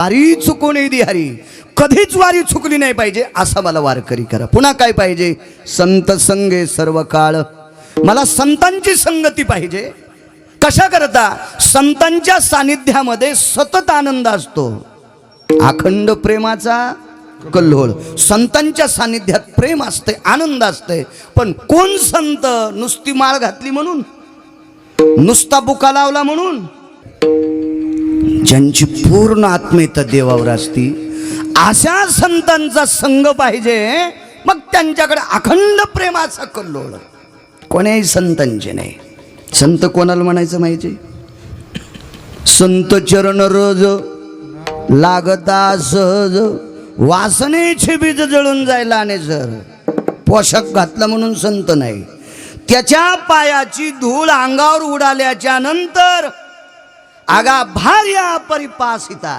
वारी चुकू नये दी हरी, कधीच वारी चुकली नाही पाहिजे असा मला वारकरी करा. पुन्हा काय पाहिजे? संत संगे सर्व काळ. मला संतांची संगती पाहिजे. कशा करता? संतांच्या सानिध्यामध्ये सतत आनंद असतो, अखंड प्रेमाचा कल्लोळ. संतांच्या सानिध्यात प्रेम असते, आनंद असते. पण कोण संत? नुसती माळ घातली म्हणून, नुसता बुका लावला म्हणून? ज्यांची पूर्ण आत्मीयता देवावर असती अशा संतांचा संग पाहिजे. मग त्यांच्याकडे अखंड प्रेमाचा कल्लोळ. कोणाही संतांचे नाही. संत कोणाला म्हणायचं माहिती? संत चरण रज लागता सहज, वासनेचे बीज जळून जायला आणि जर पोशाख घातला म्हणून संत नाही. त्याच्या पायाची धूळ अंगावर उडाल्याच्या नंतर आगा भार्या परिपासिता,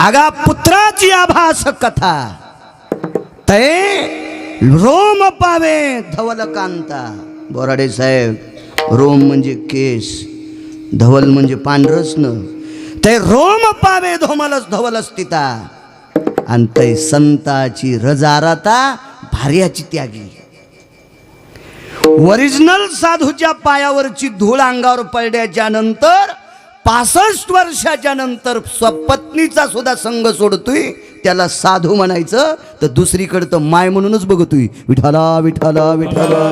आगा पुत्राची आभास कथा, ते रोम पावे धवल कांता. बोराडे साहेब, रोम म्हणजे केस, धवल म्हणजे पांढरच न. ते रोम पावे धोमलच धवलच तिता, आणि ते संताची रजारता भार्याची त्यागी. ओरिजिनल साधूच्या पायावरची धूळ अंगावर पडल्याच्या नंतर 65 वर्षाच्या नंतर स्वपत्नीचा सुद्धा संग सोडतोय, त्याला साधू म्हणायचं तर दुसरीकडे तर माय म्हणूनच बघतोय. विठाला विठाला विठाला.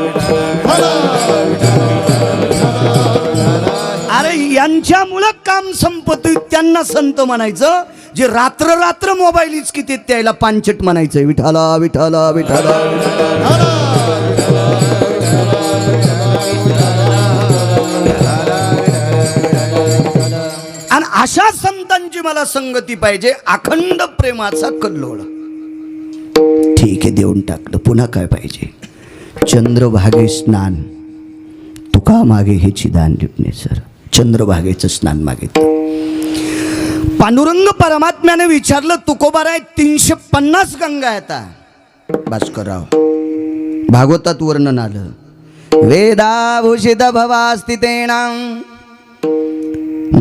अरे यांच्यामुळं काम संपतोय, त्यांना संत म्हणायचं. जे रात्र रात्र मोबाईल इचकीत त्याला पांचट म्हणायचं. विठाला विठाला विठाला. आणि अशा संतांची मला संगती पाहिजे, अखंड प्रेमाचा कल्लोळ. ठीक आहे, देऊन टाकलं. पुन्हा काय पाहिजे? चंद्रभागे स्नान. तुका मागे हे चिदान सर, चंद्रभागेचं स्नान मागितलं. पांडुरंग परमात्म्याने विचारलं, तुकोबाराय 350 गंगा येतात. भास्करराव, भागवतात वर्णन आलं. वेदाभूषित भवास्तितेनां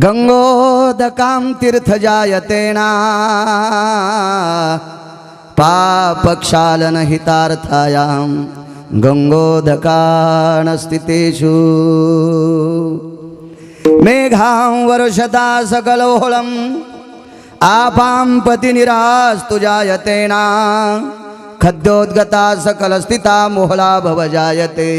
गंगोदकां तीर्थजायतेना, पापक्षालन हितार्थायां गंगोदकान स्थितेषु. मेघां वर्षता सकलोहळं आपां पतिनिरास्तु जायतेना, खद्योद्गता सकलस्थिता मोहळा भवजायते.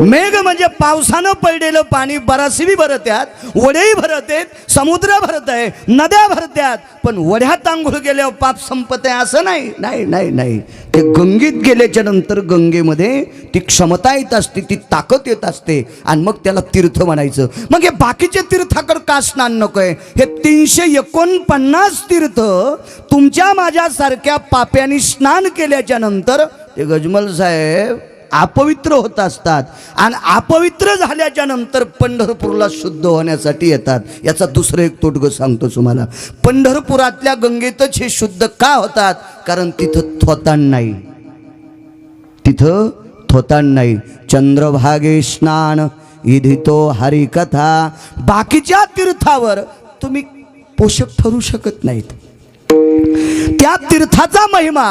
मेघ म्हणजे पावसानं पडलेलं पाणी. बराचशी भरत्यात, वड्याही भरत आहेत, समुद्र भरत आहे, नद्या भरत्यात. पण वड्यात आंघोळ गेल्यावर पाप संपत आहे असं नाही. नाही नाही नाही, ते गंगेत गेल्याच्या नंतर गंगेमध्ये ती क्षमता येत असते, ती ताकद येत असते, आणि मग त्याला तीर्थ म्हणायचं. मग हे बाकीचे तीर्थाकडे का स्नान नको आहे? हे 349 तीर्थ तुमच्या माझ्यासारख्या पाप्यांनी स्नान केल्याच्या नंतर ते गजमल साहेब अपवित्र होत असतात. आणि अपवित्र झाल्याच्या नंतर पंढरपूरला शुद्ध होण्यासाठी येतात. याचा दुसरं एक तोटगं सांगतो तुम्हाला. पंढरपुरातल्या गंगेतच हे शुद्ध का होतात? कारण तिथं थोताण नाही. तिथं थोताण नाही. चंद्रभागे स्नान इधितो हरिकथा. बाकीच्या तीर्थावर तुम्ही पोषक ठरू शकत नाहीत. त्या तीर्थाचा महिमा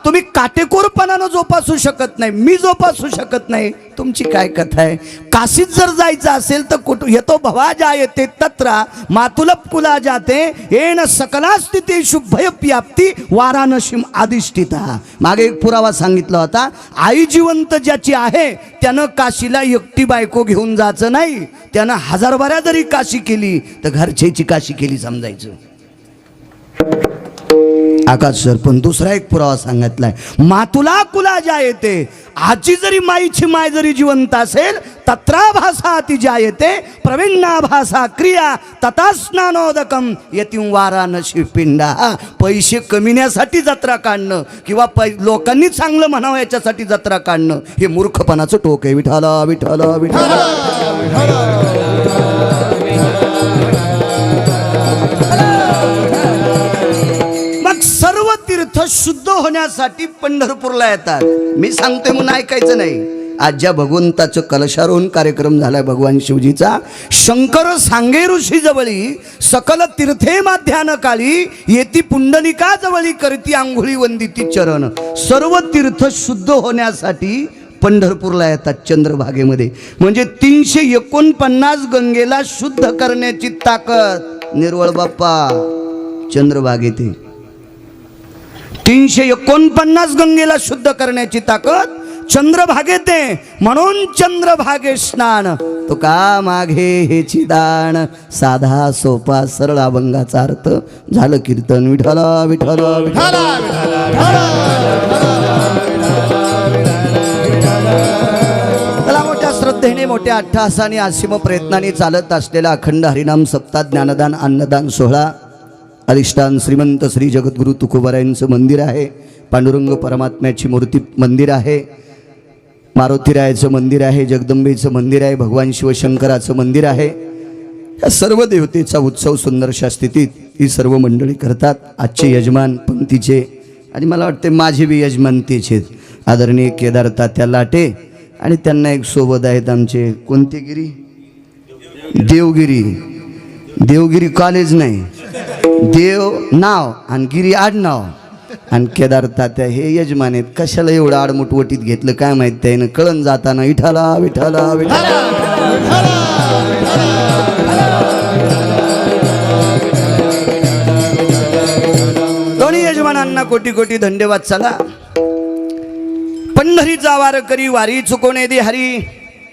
तुम्ही काटेकोरपणानं जोपासू शकत नाही. मी जोपासू शकत नाही. तुमची काय कथा आहे? काशीत जर जायचं असेल तर कुठं येतो भवा जायते तत्रा मातुलप कुला जाते येन सकला स्थितीषु भयप्याप्ती वाराणसीम अधिष्ठिता. मागे एक पुरावा सांगितला होता. आई जिवंत ज्याची आहे त्यानं काशीला एकटी बायको घेऊन जायचं नाही. त्यानं हजारभऱ्या जरी काशी केली तर घरच्याची काशी केली समजायचं. आकाश सर, पण दुसरा एक पुरावा सांगितलाय. मातुला कुला जायते. आजी जरी माईची माय जरी जिवंत असेल तत्रा भाषा ती जायते प्रवीणा भाषा क्रिया तथा स्नानोदकम यतीं वाराणसी पिंडा. पैसे कमिण्यासाठी जत्रा काढणं किंवा लोकांनी चांगलं म्हणावं याच्यासाठी जत्रा काढणं हे मूर्खपणाचं टोक आहे. विठाला विठाला विठाला. सर्व तीर्थ शुद्ध होण्यासाठी पंढरपूरला येतात. मी सांगतोय म्हणून ऐकायचं नाही. आज ज्या भगवंताचं कलशारोहण कार्यक्रम झालाय भगवान शिवजीचा, शंकर सांगे ऋषी जवळी सकल तीर्थे माध्यान काळी येती पुंडलिका जवळी करती आंघोळी वंदिती चरण. सर्व तीर्थ शुद्ध होण्यासाठी पंढरपूरला येतात चंद्रभागेमध्ये. म्हणजे 349 गंगेला शुद्ध करण्याची ताकद निर्वळ बाप्पा चंद्रभागेत. 349 गंगेला शुद्ध करण्याची ताकद चंद्रभागेत आहे. म्हणून चंद्रभागे स्नान तो का मागे हेची दान. साधा सोपा सरळ अभंगाचा अर्थ झालं कीर्तन. विठ्ठला विठ्ठला विठ्ठला. त्याला मोठ्या श्रद्धेने मोठ्या अट्टहासाने असीम प्रयत्नाने चालत असलेला अखंड हरिनाम सप्ताह ज्ञानदान अन्नदान सोहळा अधिष्ठान श्रीमंत श्री जगद्गुरु तुकोबारायांचं मंदिर आहे. पांडुरंग परमात्म्याची मूर्ती मंदिर आहे. मारुतीरायाचं मंदिर आहे. जगदंबेचं मंदिर आहे. भगवान शिवशंकराचं मंदिर आहे. या सर्व देवतेचा उत्सव सुंदरशा स्थितीत ही सर्व मंडळी करतात. आजचे यजमान पंक्तीचे आणि मला वाटते माझे बी यजमान तेच आहेत, आदरणीय केदार तात्या लाटे. आणि त्यांना एक सोबत आहेत आमचे कोणते गिरी, देवगिरी. देवगिरी कॉलेज नाही, देव नाव आणि गिरी आडनाव. आणि केदार तात्या हे यजमान आहेत. कशाला एवढं आडमुटवटीत घेतलं काय माहित, त्यानं कळण जाताना विठाला विठाला विठाला. दोन्ही यजमानांना कोटी कोटी धन्यवाद. चला पंढरीचा वार करी वारी चुकवणे दे हरी.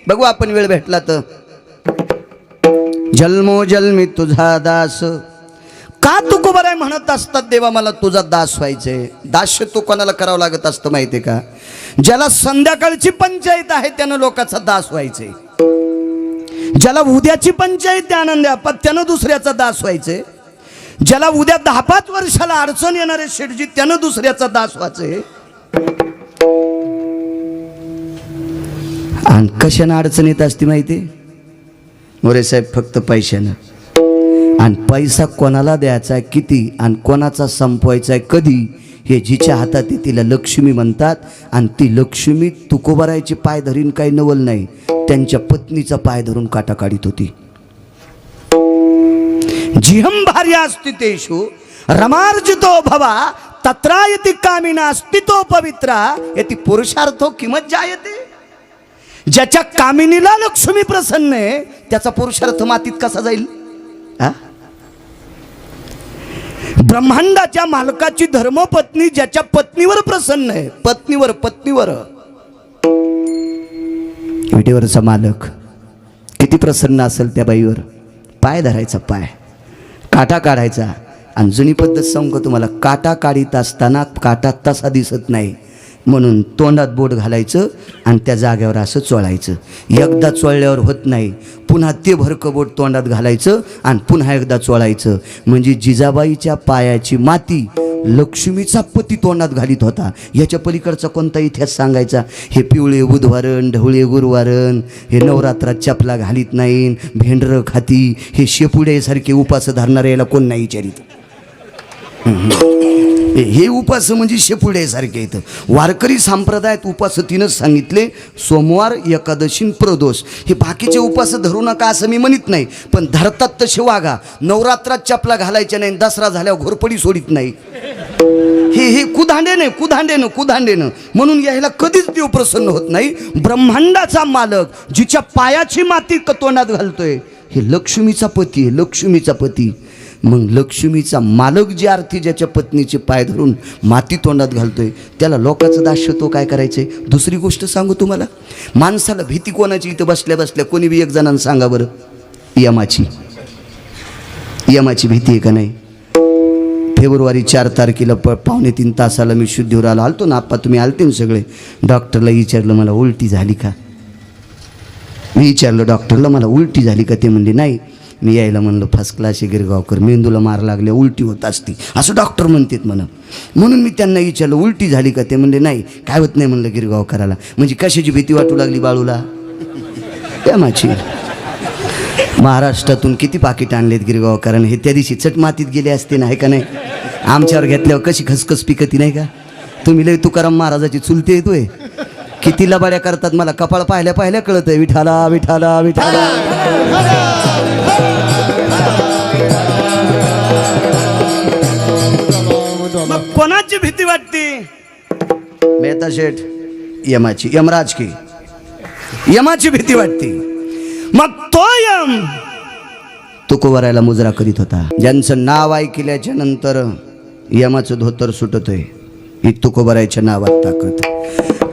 बघू आपण वेळ भेटला तर. जन्मो जन्मी तुझा दास. का तुकोबाराय म्हणत असतात देवा मला तुझा दास व्हायचंय. दास्य तू कोणाला करावं लागत असतं माहितीये का? ज्याला संध्याकाळची पंचायत आहे त्यानं लोकांचा दास व्हायचंय. ज्याला उद्याची पंचायत आनंद त्यानं दुसऱ्याचा दास व्हायचंय. ज्याला उद्या 10-5 वर्षाला अडचण येणारे शेठजी त्यानं दुसऱ्याचा दास व्हायचंय. आणि कशानं अडचण येत असते माहिती? मोरे साहेब फक्त पैशानं. आणि पैसा कोणाला द्यायचा आहे किती आणि कोणाचा संपवायचा आहे कधी हे जिच्या हातात आहे तिला लक्ष्मी म्हणतात. आणि ती लक्ष्मी तुकोबारायचे पाय धरीन काही नवल नाही, त्यांच्या पत्नीचा पाय धरून काटा काढीत होती. जिहम भार्या स्थितेषु रमार्जितो भवा तत्रायति कामिना स्थितो पवित्रा यति पुरुषार्थो किंमत जायते. ज्याच्या कामिनीला लक्ष्मी प्रसन्न आहे त्याचा पुरुषार्थ मातीत कसा जाईल? ब्रह्मांडाच्या मालकाची धर्मपत्नी ज्याच्या पत्नीवर प्रसन्न आहे, पत्नीवर विटेवरचा मालक किती प्रसन्न असेल त्या बाईवर. पाय धरायचा, पाय काटा काढायचा. आणि जुनी पद्धत सांगू का तुम्हाला, काटा काढीत असताना काटा तसा दिसत नाही म्हणून तोंडात बोट घालायचं आणि त्या जागेवर असं चोळायचं. एकदा चोळल्यावर होत नाही, पुन्हा ते भरकं बोट तोंडात घालायचं आणि पुन्हा एकदा चोळायचं. म्हणजे जिजाबाईच्या पायाची माती लक्ष्मीचा पती तोंडात घालीत होता. याच्या पलीकडचा कोणता इतिहास सांगायचा? हे पिवळे बुधवारण ढवळे गुरुवारण, हे नवरात्रात चपला घालीत नाही, भेंडरं खाती, हे शेपुड्यासारखे उपास धरणारे याला कोण नाही विचारित. हे उपास म्हणजे शेपुड्यासारखे येतं. वारकरी संप्रदायात उपास तीनच सांगितले, सोमवार एकादशी प्रदोष. हे बाकीचे उपास धरू नका असं मी म्हणत नाही, पण धरतात तसे वागा. नवरात्रात चपला घालायच्या नाही, दसरा झाल्यावर घोरपडी सोडित नाही. हे कुधांडेनं म्हणून यायला कधीच देव प्रसन्न होत नाही. ब्रह्मांडाचा मालक जिच्या पायाची माती तोंडात घालतोय हे लक्ष्मीचा पती आहे, लक्ष्मीचा पती. मग लक्ष्मीचा मालक जे अर्थी ज्याच्या पत्नीचे पाय धरून माती तोंडात घालतोय त्याला लोकांचं दास्य तो काय करायचंय. दुसरी गोष्ट सांगू तुम्हाला, माणसाला भीती कोणाची इथं बसल्या बसल्या कोणी बी एक जणांना सांगा बरं, यमाची भीती आहे का नाही? फेब्रुवारी 4 तारखेला 2:45 तासाला मी शुद्धीवर आलतो ना आप्पा, तुम्ही आलते ना सगळे. डॉक्टरला विचारलं मला उलटी झाली का? मी विचारलं डॉक्टरला मला उलटी झाली का? ते म्हणले नाही. मी यायला म्हणलं फर्स्ट क्लास गिरगावकर, मेंदूला मार लागल्या उलटी होत असती असं डॉक्टर म्हणतात म्हणा. म्हणून मी त्यांना विचारलं उलटी झाली का? ते म्हणले नाही, काय होत नाही म्हणलं गिरगावकराला. म्हणजे कशाची भीती वाटू लागली बाळूला? यमाची. महाराष्ट्रातून किती पाकिट आणलेत गिरगावकरांनी, हे त्या दिवशी चट मातीत गेले असते ना, आहे का नाही? आमच्यावर घेतल्यावर कशी खसखस पिकती नाही का? तुम्ही लय तुकाराम महाराजाची चुलते येतोय किती लबाड्या करतात मला कपाळ पाहिल्या पाहिल्या कळतंय. विठाला विठाला विठाला. मग कोणाची भीती वाटते? मेहता शेठ यमाची, यमराज की यमाची भीती वाटते. मग तो यम तुकोबरायला मुजरा करीत होता. ज्यांचं नाव ऐकल्याच्या नंतर यमाचं धोतर सुटतोय, ही तुकोबरायच्या नावात ताकद.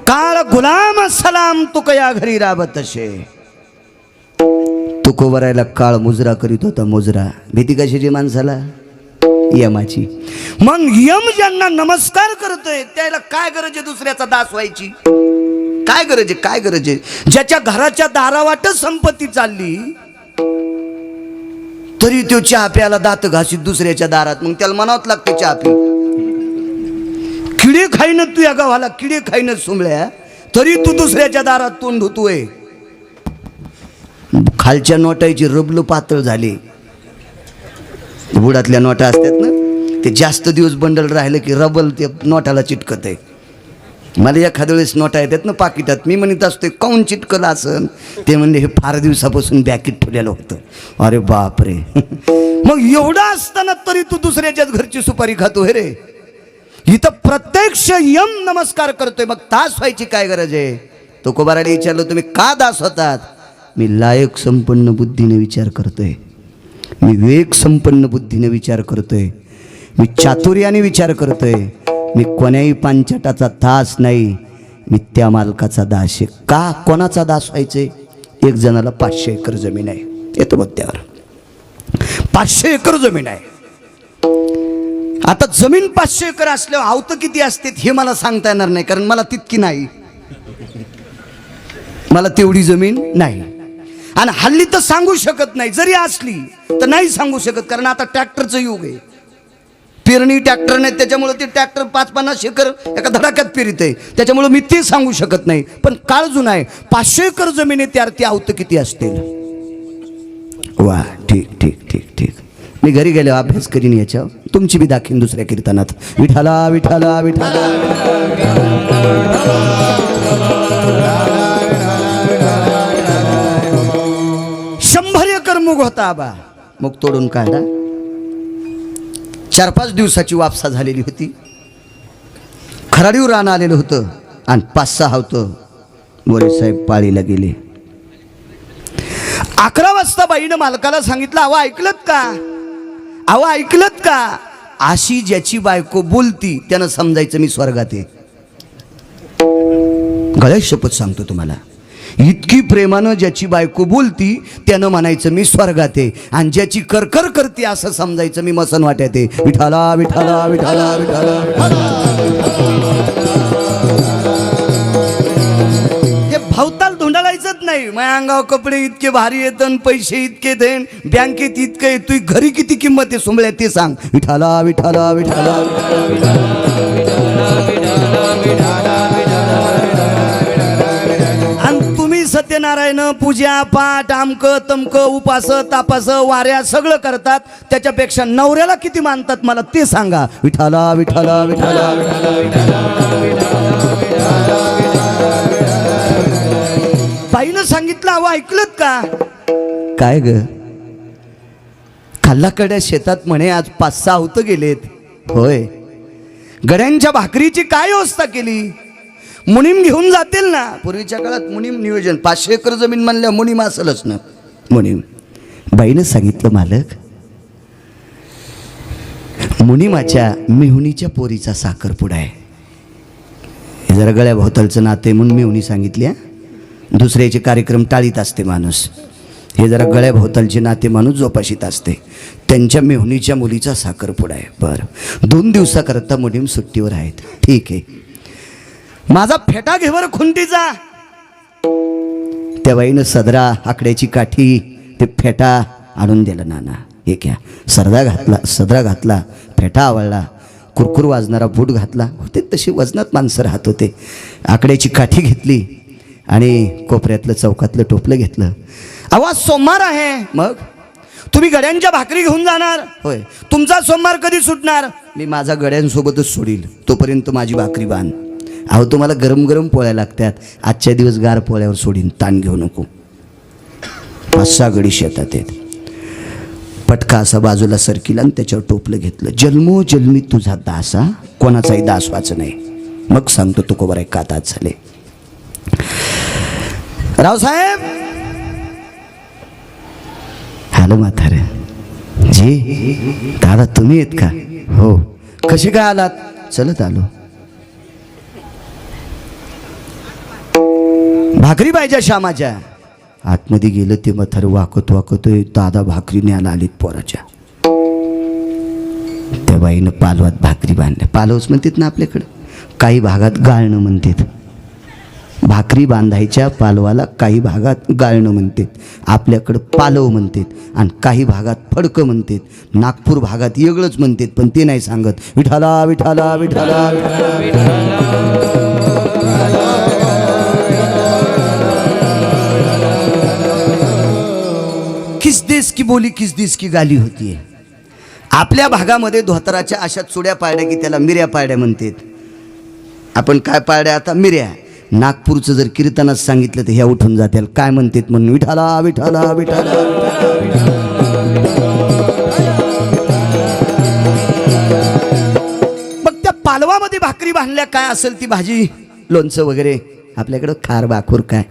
काळ गुलाम सलाम तुकया घरी राबत असे. तुकोबरायला काळ मुजरा करीत होता, मुजरा. भीती कशाची माणसाला? यमाची. मग यम ज्यांना नमस्कार करतोय त्याला काय गरज आहे दुसऱ्याचा दास व्हायची? काय गरज आहे? काय गरज आहे? ज्याच्या घराच्या दारावाटच संपत्ती चालली तरी तो चहा प्यायला दात घासीत दुसऱ्याच्या दारात, मग त्याला म्हणावंच लागते चहा पी. किडे खाईन तू या गावाला, किडे खाईन सुमळ्या, तरी तू दुसऱ्याच्या दारात तोंड धुतोय. खालच्या नोटाची रबलू पातळ झाली. बुडातल्या नोटा असतात ना, ते जास्त दिवस बंडल राहिलं की रबल ते नोटाला चिटकत आहे. मला एखाद्या वेळेस नोटा येतात ना पाकिटात, मी म्हणत असतोय काऊन चिटकलं असन? ते म्हणले हे फार दिवसापासून बॅकीट ठेवलेलं होतं. अरे बापरे. मग एवढं असताना तरी तू दुसऱ्याच्याच घरची सुपारी खातो हे रे. इथं प्रत्यक्ष यम नमस्कार करतोय, मग दास व्हायची काय गरज आहे? तुकोबाराला विचारलं तुम्ही का दास होतात? मी लायक संपन्न बुद्धीने विचार करतोय, मी विवेक संपन्न बुद्धीने विचार करतोय, मी चातुर्याने विचार करतोय, मी कोण्याही पांचटाचा दास नाही, मी त्या मालकाचा दास आहे. का? कोणाचा दास व्हायचे? एक जणाला 500 एकर जमीन आहे, येतो मुद्द्यावर. 500 एकर जमीन आहे. आता जमीन 500 एकर असल्यावर आवतं किती असते हे मला सांगता येणार नाही, कारण मला तितकी नाही, मला तेवढी जमीन नाही. आणि हल्ली तर सांगू शकत नाही, जरी असली तर नाही सांगू शकत, कारण आता ट्रॅक्टरचं युग आहे. पेरणी ट्रॅक्टर नाही, त्याच्यामुळे ते ट्रॅक्टर 5-50 एकर एका धडाक्यात पेरित आहे, त्याच्यामुळे मी ते सांगू शकत नाही. पण काळ जुना आहे. 500 एकर जमीन आहे, त्यावर ती आवतं किती असतील? वा, ठीक ठीक ठीक ठीक. मी घरी गेलो अभ्यास करीन याच्यावर, तुमची बी दाखीन दुसऱ्या कीर्तनात. विठाला विठाला विठाला. 100 एकर मूग होता आबा, मूग तोडून काढला. 4-5 दिवसाची वापसा झालेली होती. खराडीवर रान आलेलं होतं आणि 5-6 होतं. मोरे साहेब पाळीला गेले. 11 वाजता बाईनं मालकाला सांगितलं, अहो ऐकलत का? अहो ऐकलत का? अशी ज्याची बायको बोलती त्यानं समजायचं मी स्वर्गात आहे. गळ्यात शपथ सांगतो तुम्हाला, इतकी प्रेमानं ज्याची बायको बोलती त्यानं म्हणायचं मी स्वर्गात आहे, आणि ज्याची करकर करते असं समजायचं मी मसन वाट्यात आहे. विठाला विठाला विठाला विठाला. हे भावताल धुंडाळायचंच नाही. माझ्या अंगावर कपडे इतके भारी येतं, पैसे इतके देन, बँकेत इतके, तू घरी किती किंमत आहे सुंबळ्या ते सांग. विठाला विठाला विठाला. सत्यनारायण पूजा पाठ आमक तमक उपास तापास वाऱ्या सगळं करतात, त्याच्यापेक्षा नवऱ्याला किती मानतात मला ते सांगा. विठाला विठाला विठाला. बाईनं सांगितलं, अहो ऐकलत का? काय ग? खाल्लाकड्या शेतात म्हणे आज 5-6 होतं गेलेत. होय. गड्यांच्या भाकरीची काय व्यवस्था केली? मुनीम घेऊन जातील ना. पूर्वीच्या काळात मुनीम नियोजन, 500 एकर जमीन म्हणल्या मुनीम असेलच ना. मुनीम. बाईनं सांगितलं, मालक मुनीमाच्या मेहुणीच्या पोरीचा साखरपुडा आहे. हे जरा गळ्या भोवतालचं नाते म्हणून मेहुणी सांगितली. दुसऱ्याचे कार्यक्रम टाळीत असते माणूस, हे जरा गळ्या भोवतालचे नाते माणूस जोपाशीत असते. त्यांच्या मेहुणीच्या मुलीचा साखरपुडा आहे. बरं, 2 दिवसाकरता मुनीम सुट्टीवर आहेत. ठीक आहे, माझा फेटा घेवर खुंटीचा. त्या बाईनं सदरा आकड्याची काठी ते फेटा आणून दिला. नाना हे घ्या. सदरा घातला, फेटा आवळला, कुरकुर वाजणारा बूट घातला. होते तशी वजनात माणसं राहत होते. आकड्याची काठी घेतली आणि कोपऱ्यातलं चौकातलं टोपलं घेतलं. आवाज सोमवार आहे. मग तुम्ही गड्यांच्या भाकरी घेऊन जाणार? होय. तुमचा सोमवार कधी सुटणार? मी माझा गड्यांसोबतच सोडील, तोपर्यंत माझी भाकरी बांध. अहो तुम्हाला गरम गरम पोळ्या लागतात, आजच्या दिवस गार पोळ्यावर सोडीन, ताण घेऊ नको. 5-6 गडी शेतात आहेत. पटका असा बाजूला सरकीला आणि त्याच्यावर टोपलं घेतलं. जन्मोजन्मी तुझा दासा, कोणाचाही दास व्हायचं नाही. मग सांगतो तुकोबाराय का दास झाले. रावसाहेब हॅलो म्हातारे जी, दादा तुम्ही आहेत का? हो. कसे काय आलात? चलत आलो. भाकरी पाहिजे श्यामाच्या. आतमध्ये गेलं ते म्हातारे वाकत वाकतोय. दादा भाकरी न्यायला आलीत पोराच्या. त्या बाईनं पालवात भाकरी बांधल्या. पालवच म्हणतात ना आपल्याकडं, काही भागात गाळणं म्हणतात. भाकरी बांधायच्या पालवाला काही भागात गाळणं म्हणतात, आपल्याकडं पालव म्हणतात. आणि काही भागात फडकं म्हणतात. नागपूर भागात वेगळंच म्हणतात, पण ते नाही सांगत. विठाला विठाला विठाला किस देश की बोली किस देश की गाली होती. आपल्या भागामध्ये धोतराच्या अशा चुड्या पाळल्या की त्याला मिऱ्या पाळ्या म्हणतात. आपण काय पाळ्या आता? मिऱ्या. नागपूरचं जर कीर्तनात सांगितलं तर ह्या उठून जातील. काय म्हणतात म्हणून? विठाला विठाला विठाला. मग त्या पालवामध्ये भाकरी बांधल्या, काय असेल ती भाजी, लोणचं वगैरे. आपल्याकडं खार बाखूर काय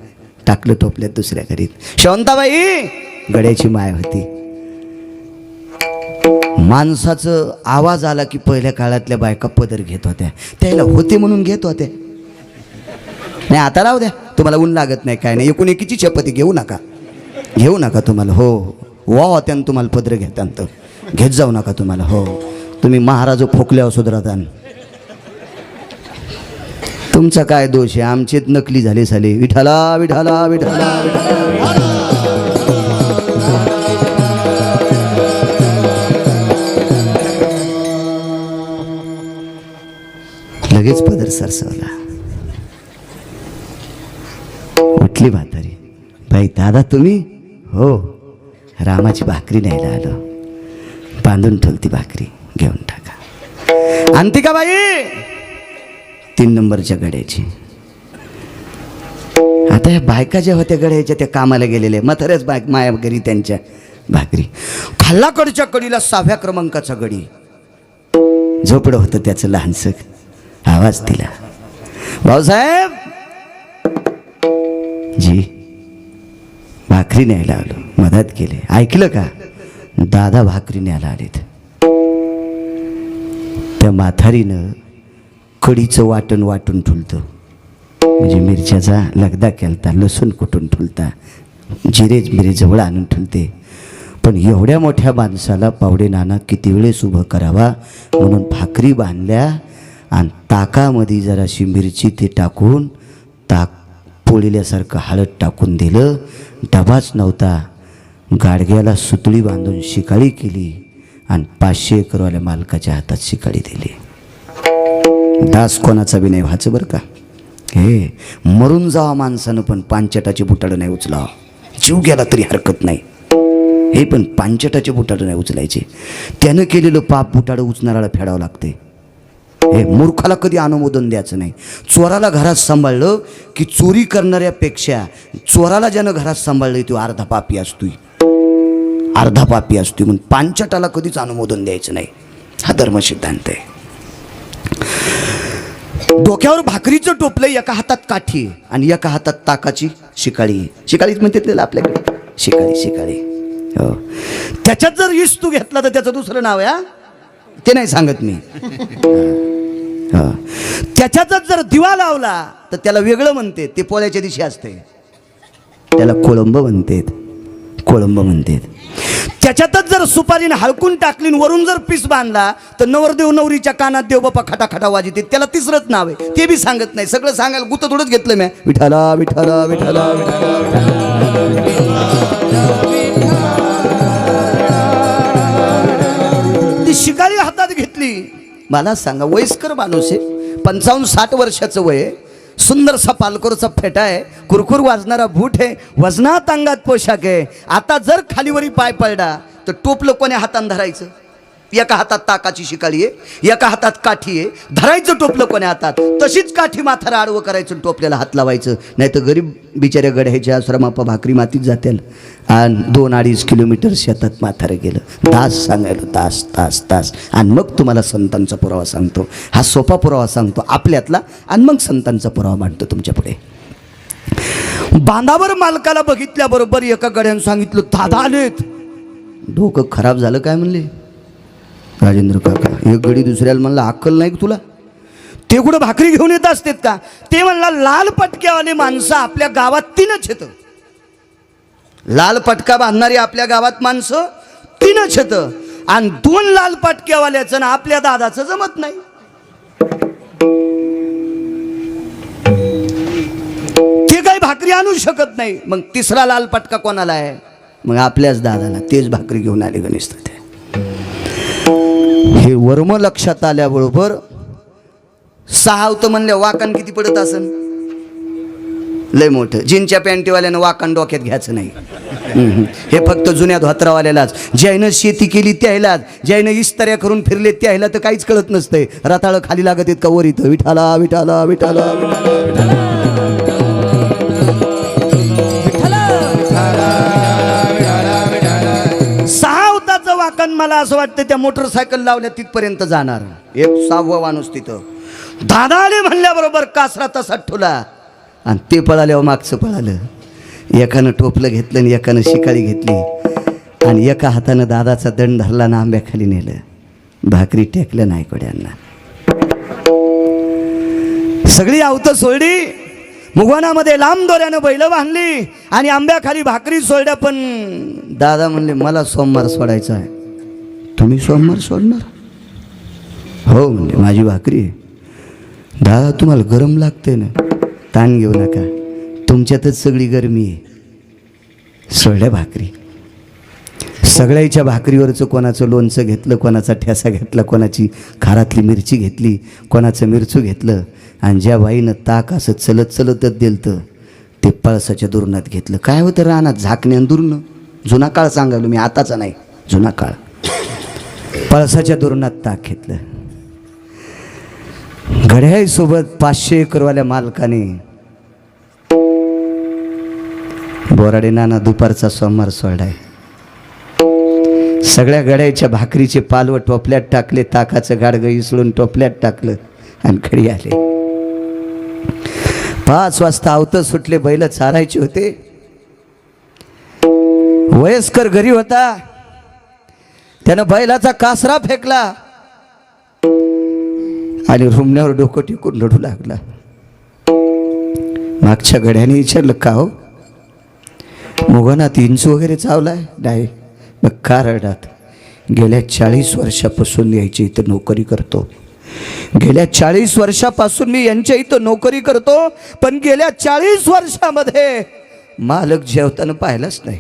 टाकलं टोपल्यात दुसऱ्या घरीत. शेवंताबाई गड्याची माय होती. माणसाचं आवाज आला की पहिल्या काळातल्या बायका पदर घेत होत्या. त्याला होते म्हणून घेत होत्या. नाही आता राहू द्या, तुम्हाला ऊन लागत नाही काय नाही. एकूण एकीची चपती घेऊ नका, घेऊ नका तुम्हाला. हो वा होत्या तुम्हाला पदर घेताना तर घेत जाऊ नका तुम्हाला. हो तुम्ही महाराज फोकल्यावर सुधरता. तुमचा काय दोष आहे? आमचेच नकली झाले साले. विठाला विठाला विठाला विठाला. लगेच पदर सरसवला. उठली म्हातारी. बाई दादा तुम्ही? हो, रामाची भाकरी न्यायला आलो. बांधून ठेवती भाकरी, घेऊन टाका. आणती का बाई? 3 नंबरच्या गड्याची. आता ह्या बायका ज्या होत्या गड्याच्या त्या कामाला गेलेल्या म्हाताऱ्याच माया घरी त्यांच्या भाकरी. खाल्लाकडच्या कडीला 6व्या क्रमांकाचा गडी. झोपडं होतं त्याचं लहानसं. आवाज दिला. भाऊसाहेब जी, भाकरी न्यायला आलो. मदत केली. ऐकलं का? दादा भाकरी न्यायला आलेत. त्या म्हातारीनं कढीचं वाटण वाटून ठुलतं, म्हणजे मिरच्याचा लगदा केलता, लसूण कुटून ठुलता, जिरे मिरे जवळ आणून ठुलते. पण एवढ्या मोठ्या माणसाला पावडे नाना किती वेळेस उभं करावा म्हणून भाकरी बांधल्या. आणि ताकामध्ये जराशी मिरची ते टाकून ताक पोळील्यासारखं हळद टाकून दिलं. डबाच नव्हता. गाडग्याला सुतळी बांधून शिकाळी केली आणि 500 एकरवाल्या मालकाच्या हातात शिकाळी दिली. दास कोणाचा बी नाही व्हायचं बरं का. हे मरून जावा माणसानं पण पांचटाचे बुटाडं नाही उचलावं. जीव गेला तरी हरकत नाही. हे पण पांचटाचे बुटाडं नाही उचलायचे. त्यानं केलेलं पाप बुटाडं उचणाऱ्याला फेडावं लागते. हे मूर्खाला कधी अनुमोदन द्यायचं नाही. चोराला घरात सांभाळलं की चोरी करणाऱ्यापेक्षा चोराला ज्यानं घरात सांभाळलं तो अर्धा पापी असतोय, अर्धा पापी असतोय. म्हणून पांचटाला कधीच अनुमोदन द्यायचं नाही. हा धर्मसिद्धांत आहे. डोक्यावर भाकरीचं टोपलं, एका हातात काठी आणि एका हातात ताकाची शिकाळी. शिकाळीच म्हणतात त्याला आपल्याकडे, शिकाळी शिकाळी. हो, त्याच्यात जर इस्तू घेतला तर त्याचं दुसरं नाव आहे, ते नाही सांगत मी. त्याच्यातच जर दिवा लावला तर त्याला वेगळं म्हणते. ते पोळ्याच्या दिवशी असते, त्याला कोळंब म्हणतात, कोळंब म्हणतात. त्याच्यातच जर सुपारीने हलकून टाकली वरून जर पीस बांधला तर नवरदेव नवरीच्या कानात देव बाप्पा खटाखटा वाजते. त्याला तिसरंच नाव आहे, ते बी सांगत नाही. सगळं सांगायला गुत थोडंच घेतलं मी. विठाला विठाला विठाला. ती शिकाळी हातात घेतली. मला सांगा, वयस्कर माणूस आहे, 55-60 वर्षाचं वय आहे, सुंदरसा पालकोरचा फेटा आहे, कुरकुर वाजणारा बूट आहे, वजनात अंगात पोशाख आहे. आता जर खालीवरी पाय पडला तर टोपलं कोण्या हातानं धरायचं? एका हातात ताकाची शिकाळी आहे, एका हातात काठी आहे. धरायचं टोपलं कोण्या हातात, तशीच काठी माथारा आडवं करायचं, टोपल्याला हात लावायचं. नाही तर गरीब बिचाऱ्या गड्याच्या आश्रमापा भाकरी मातीत जातील. आणि 2-2.5 किलोमीटर शेतात माथारं गेलं. तास सांगायला, तास तास तास. आणि मग तुम्हाला संतांचा पुरावा सांगतो. हा सोपा पुरावा सांगतो आपल्यातला, आणि मग संतांचा पुरावा मांडतो तुमच्या पुढे. बांधावर मालकाला बघितल्याबरोबर एका गड्यानं सांगितलं, दादा आलेत. डोकं खराब झालं काय म्हणले राजेंद्र काका. एक गडी दुसऱ्याला म्हणला, अक्कल नाही तुला, ते कुठं भाकरी घेऊन येत असतात का? ते म्हणला, लाल पटक्यावाले माणसं आपल्या गावात 3च येतं. लाल पटका बांधणारी आपल्या गावात माणसं 3च येतं. आणि 2 लाल पटक्यावाल्याचं ना आपल्या दादाचं जमत नाही. ते काही भाकरी आणू शकत नाही. मग 3रा लाल पटका कोणाला आहे? मग आपल्याच दादाला. तेच भाकरी घेऊन आले गणेश तात्या. हे वर्म लक्षात आल्याबरोबर 6 होतं म्हणल्या, वाकण किती पडत असन? लय मोठं. जीनच्या पॅन्टीवाल्यानं वाकण डोक्यात घ्यायचं नाही. हे फक्त जुन्या धोत्रावाल्यालाच. ज्यानं शेती केली त्यालाच, ज्यानं इस्ताऱ्या करून फिरले त्याला तर काहीच कळत नसतंय. रताळं खाली लागत आहेत का वर इथं? विठाला विठाला विठाला विठाला. 6 होताचं वाकण मला असं वाटतं त्या मोटरसायकल लावल्या तिथपर्यंत जाणार. एक 6वा माणूस तिथं. दादा आले म्हणल्याबरोबर कासरा तसात ठुला. आणि ते पळाल्यावर मागचं पळालं. एकानं टोपलं घेतलं आणि एकानं शिकाळी घेतली. आणि एका हातानं दादाचा दंड धरला ना आंब्याखाली नेलं. भाकरी टेकलं नाही कोड्यांना. सगळी आवतं सोडली. मुगवणामध्ये लांब दोऱ्यानं बैल बांधली आणि आंब्याखाली भाकरी सोडल्या. पण दादा म्हणले, मला सोमवार सोडायचा आहे. तुम्ही सोमवार सोडणार? हो म्हणले, माझी भाकरी आहे. दादा तुम्हाला गरम लागते ना, ताण घेऊ नका, तुमच्यातच सगळी गरमी आहे. सोडल्या भाकरी. सगळ्याच्या भाकरीवरचं कोणाचं लोणचं घेतलं, कोणाचा ठेसा घेतला, कोणाची खारातली मिरची घेतली, कोणाचं मिरचू घेतलं. आणि ज्या बाईनं ताक असं चलत चलतच दिलं ते पळसाच्या दुरणात घेतलं. काय होतं रानात? झाकण्यान दुरणं. जुना काळ सांगायलो मी, आताचा नाही, जुना काळ. पळसाच्या दुरणात ताक घेतलं. घड्याळीसोबत 500 एकरवाल्या मालकाने बोराडे नाना दुपारचा सोमवार सोडाय. सगळ्या गड्याच्या भाकरीचे पालव टोपल्यात टाकले, ताकाचं गाडगं इसळून टोपल्यात टाकलं आणि घरी आले. 5 वाजता आवतं सुटले. बैल चारायचे होते. वयस्कर घरी होता. त्यानं बैलाचा कासरा फेकला आणि रुमण्यावर डोकं टेकून रडू लागला. मागच्या गड्याने विचारलं, का हो मुगनात इंच वगैरे चावलाय? नाही. मग का रडात? गेल्या 40 वर्षापासून यायची इथं नोकरी करतो. गेल्या 40 वर्षापासून मी यांच्या इथं नोकरी करतो. पण गेल्या 40 वर्षामध्ये मालक जेवताना पाहिलाच नाही.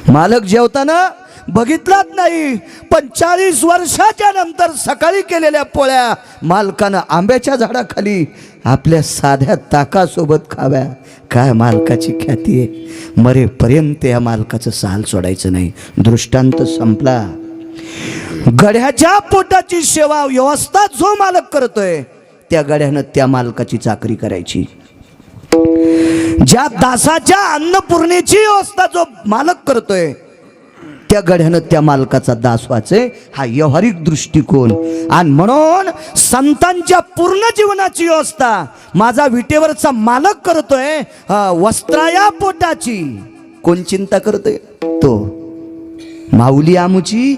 मालक जेवताना बघितलाच नाही. पण 40 वर्षाच्या नंतर सकाळी केलेल्या पोळ्या मालकानं आंब्याच्या झाडाखाली आपल्या साध्या ताकासोबत खाव्या. काय मालकाची ख्याती आहे. मरेपर्यंत या मालकाचं साल सोडायचं नाही. दृष्टांत संपला. गड्याच्या पोटाची सेवा व्यवस्था जो मालक करतोय त्या गड्यानं त्या मालकाची चाकरी करायची. ज्या दासाच्या अन्नपूर्णेची व्यवस्था जो मालक करतोय त्या गड्यानं त्या मालकाचा दास व्हायचे. हा व्यावहारिक दृष्टिकोन. आणि म्हणून संतांच्या पूर्ण जीवनाची व्यवस्था माझा विटेवरचा मालक करतोय. वस्त्राया पोटाची कोण चिंता करतोय? तो माऊली आमुची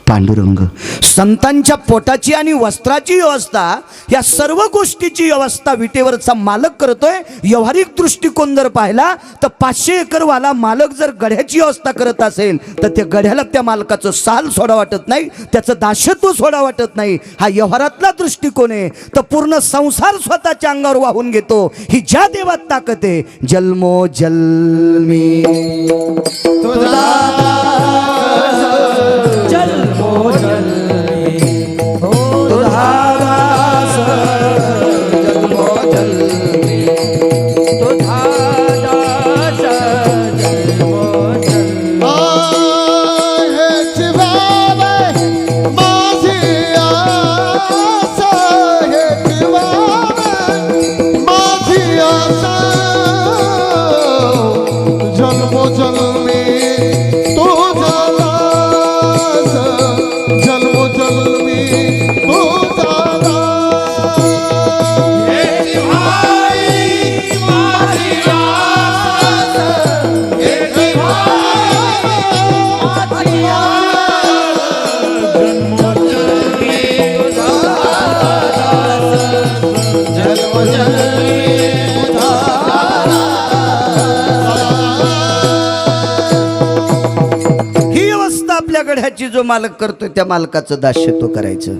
पांडुरंग. संतांच्या पोटाची आणि वस्त्राची व्यवस्था, या सर्व गोष्टीची व्यवस्था विटेवरचा मालक करतोय. व्यावहारिक दृष्टिकोन जर पाहिला तर 500 एकरवाला मालक जर गड्याची व्यवस्था करत असेल तर त्या गड्याला त्या मालकाचं साल सोडा वाटत नाही, त्याचं दासत्व सोडा वाटत नाही. हा व्यवहारातला दृष्टिकोन आहे. तर पूर्ण संसार स्वतःच्या अंगावर वाहून घेतो. ही ज्या देवात ताकद आहे. जन्मो जन्मी तुला हेच जो मालक करतोय त्या मालकाचं दास्यत्व करायचं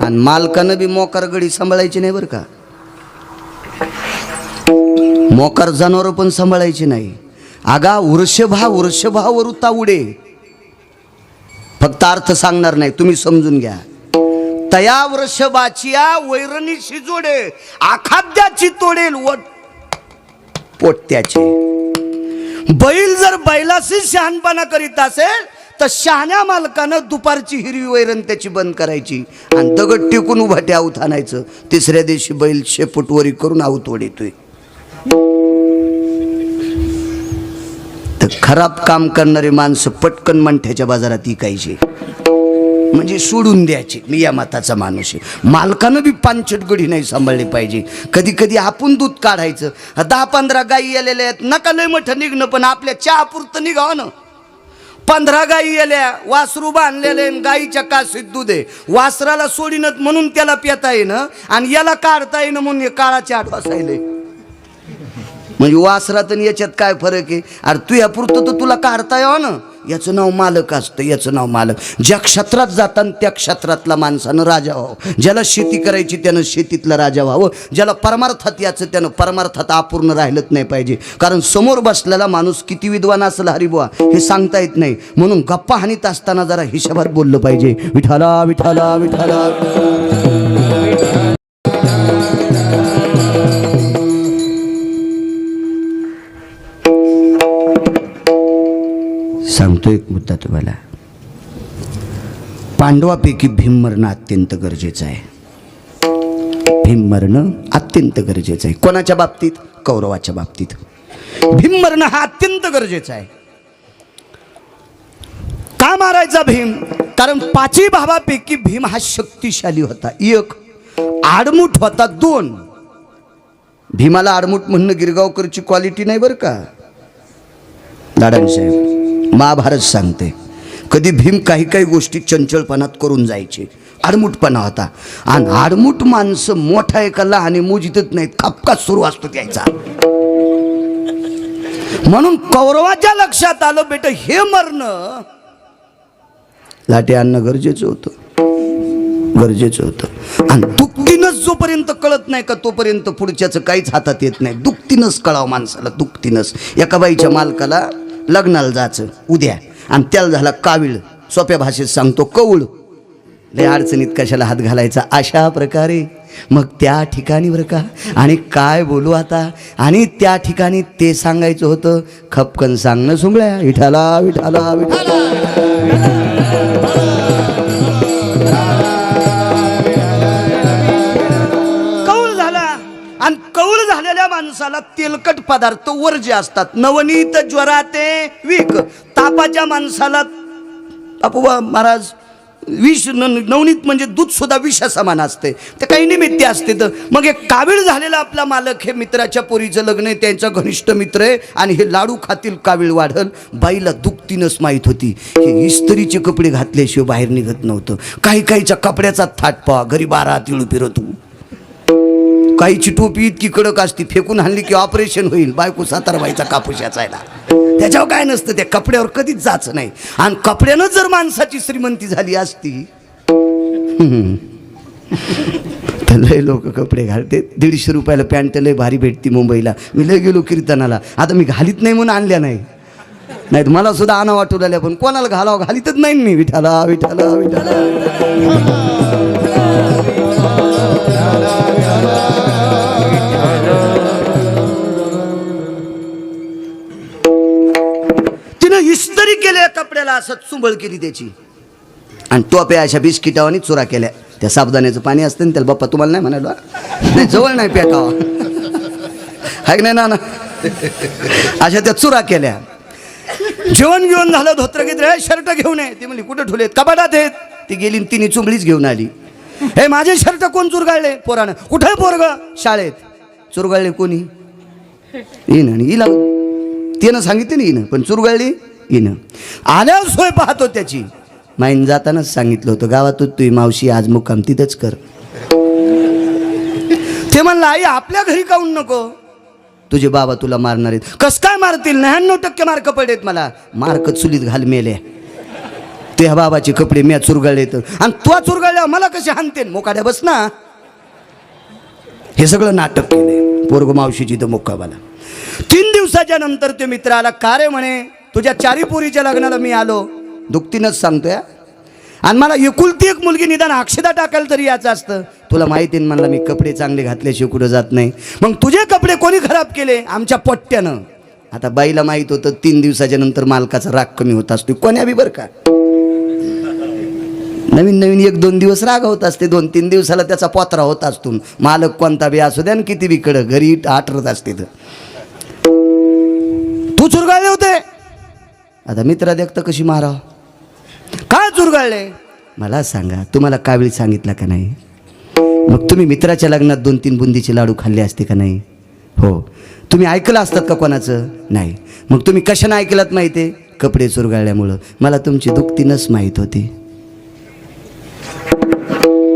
आणि मालकानं बी मोकार गडी सांभाळायची नाही बरं का. मोकार जनावर पण सांभाळायची नाही. आगा वृषभावर उता उडे. फक्त अर्थ सांगणार नाही, तुम्ही समजून घ्या. तया वृषभाची वैरणीशी जोडे, आखाद्याची तोडेल वट पोट्याचे. बैल जर बैलाशी शहाणपणा करीत असेल तर शहाण्या मालकानं दुपारची हिरवी वैरण त्याची बंद करायची आणि दगड टिकून उभाटे आऊत आणायचं. तिसऱ्या दिवशी बैल शेपूटवरी करून आऊत ओढतोय. तर खराब काम करणारे माणसं पटकन मंठ्याच्या बाजारात इकायची, म्हणजे सोडून द्यायची. मी या मताचा माणूस आहे. मालकानं बी पांचट गडी नाही सांभाळली पाहिजे. कधी कधी आपण दूध काढायचं. 10-15 गायी आलेल्या आहेत, नका लय मोठं निघणं, पण आपल्या चहापुरतं निघावं ना. 15 गायी आल्या, वासरू बांधलेले, गायीच्या काशीत दूध आहे. वासराला सोडीनत म्हणून त्याला पिता येणं आणि याला काढता येणं म्हणून हे काळाचे आठ वासायले. म्हणजे वासरात आणि याच्यात काय फरक आहे? अरे तू यापुरतं तर तुला काढता यावं ना. याचं नाव मालक असतं, याचं नाव मालक. ज्या क्षेत्रात जाताना त्या क्षेत्रातला माणसानं राजा व्हावं. ज्याला शेती करायची त्यानं शेतीतला राजा व्हावं. ज्याला परमार्थात याचं त्यानं परमार्थात अपूर्ण राहिलंच नाही पाहिजे. कारण समोर बसलेला माणूस किती विद्वान असेल हरिबुवा हे सांगता येत नाही. म्हणून गप्पा हानीत असताना जरा हिशोबात बोललं पाहिजे. विठाला विठाला विठाला. सांगतो एक मुद्दा तुम्हाला. पांडवापैकी भीम मरणं अत्यंत गरजेचं आहे. भीम मरणं अत्यंत गरजेचं आहे. कोणाच्या बाबतीत? कौरवाच्या बाबतीत भीम मरणं हा अत्यंत गरजेचं आहे. का मारायचा भीम? कारण 5 भावापैकी भीम हा शक्तिशाली होता. 1 आडमुठ होता. 2 भीमाला आडमुठ म्हणणं गिरगावकरची क्वालिटी नाही बरं का दादासाहेब. महाभारत सांगते कधी भीम काही काही गोष्टी चंचलपणात करून जायचे. आडमुठपणा होता. आणि आडमुठ माणसं मोठा एका लहाने मोजितच नाहीत, खपकाच सुरू असतो त्याचा. म्हणून कौरवाच्या लक्षात आलं बेटा हे मरणं लाटे आणणं गरजेचं होतं, गरजेचं होतं. आणि दुःखीनच जोपर्यंत कळत नाही का तोपर्यंत पुढच्याचं काहीच हातात येत नाही. दुःखीनच कळावं माणसाला, दुःखीनच. एका बाईच्या मालकाला लग्नाला जायचं उद्या आणि त्याला झाला कावीळ, सोप्या भाषेत सांगतो कवळ. लय अडचणीत कशाला हात घालायचा अशा प्रकारे. मग त्या ठिकाणी बरं का, आणि काय बोलू आता, आणि त्या ठिकाणी ते सांगायचं होतं. खपकन सांगणं सुंगळ्या विठाला विठाला विठाला. कौळ झाला आणि कौळ झालेल्या माणसाला तेलकट पदार्थ वर्ज्य असतात. नवनीत ज्वराते विक. तापाच्या माणसाला आपोबा महाराज विष, नवनीत म्हणजे दूध सुद्धा विषा समान असते. ते काही निमित्त असते. तर मग एक कावीळ झालेला आपला मालक हे मित्राच्या पोरीचं लग्न आहे, त्यांचा घनिष्ठ मित्र आहे आणि हे लाडू खातील कावीळ वाढल. बाईला दुखतीनच माहीत होती. हे इस्त्रीचे कपडे घातल्याशिवाय बाहेर निघत नव्हतं. काही काहीच्या कपड्याचा थाट पावा घरी 12 तिळू फिरतो. काहीची टोपी इतकी कडक असती फेकून आणली की ऑपरेशन होईल. बायको सातारबाईचा कापूस याचायला. त्याच्यावर काय नसतं, त्या कपड्यावर कधीच जायचं नाही. आणि कपड्यानं जर माणसाची श्रीमंती झाली असती तर लय लोक कपडे घालते. 150 रुपयाला पॅन्ट लय भारी भेटती मुंबईला. मी लय गेलो कीर्तनाला, आता मी घालीत नाही म्हणून आणल्या नाही, नाही तर मला सुद्धा आणा वाटू लागल्या, पण कोणाला घालावं घालीतच नाही मी. विठाला विठाला विठाला. इस्त्री केल्या कपड्याला असं चुंबळ केली त्याची आणि टोप्या अशा बिस्किटावानी चुरा केल्या. त्या साबुदाण्याचं पाणी असतं ना त्याला बाप्पा तुम्हाला नाही म्हणायला, नाही जवळ नाही पेटावा हाय नाही ना. अशा त्या चुरा केल्या. जेवण घेऊन झालं, धोत्र घेतलं, शर्ट घेऊन ये. ती म्हणली कुठे ठेवलेत? कपाटात आहेत. ती गेली तिने चुंबळीच घेऊन आली. हे माझे शर्ट कोण चुरगाळले? पोरानं. कुठे पोरग? शाळेत. चुरगाळले कोणी? येईन आणि हिला तिनं सांगितलं नाही, पण चुरगाळली हिनं. आल्यावर सोय पाहतो त्याची. माईन जातानाच सांगितलं होतं गावातच तुझी मावशी आज मुक्काम तिथंच कर. ते म्हणलं आई आपल्या घरी काऊन नको? तुझे बाबा तुला मारणार आहेत. कस काय मारतील? 99% मार्क पडलेत मला. मार्क चुलीत घाल मेले. त्या बाबाचे कपडे म्या चुरगळले तर, आणि तो चुरगळल्यावर मला कसे हाणते? मोकाड्या बस ना. हे सगळं नाटक केलंय. पोरग मावशीची तर मुक्काबाला 3 दिवसाच्या नंतर ते मित्राला का रे म्हणे, तुझ्या 4 पोरीच्या लग्नाला मी आलो. दुःखतीनच सांगतोय. आणि मला एकुलती एक मुलगी, निदान अक्षदा टाकायला तरी याचं असतं. तुला माहिती आहे म्हणला, मी कपडे चांगले घातल्याशिवाय कुठं जात नाही. मग तुझे कपडे कोणी खराब केले? आमच्या पोट्ट्यानं. आता बाईला माहीत होतं 3 दिवसाच्या नंतर मालकाचा राग कमी होत असतो. कोण्या बी बरं का, नवीन 1-2 दिवस राग होत असते, 2-3 दिवसाला त्याचा पोत्रा होत असतो. मालक कोणता बी असू द्या आणि किती बी कडं घरी आठरत असते. तू चुरगाळले होते. आता मित्रा देखतं कशी माराव. काय चुरगाळले मला सांगा. तुम्हाला कावेळी सांगितलं का नाही? मग तुम्ही मित्राच्या लग्नात 2-3 बुंदीचे लाडू खाल्ले असते का नाही? हो. तुम्ही ऐकलं असतात का कोणाचं? नाही. मग तुम्ही कशानं ऐकलात माहिती आहे? कपडे चुरगाळल्यामुळं. मला तुमची दुखतीनच माहीत होती.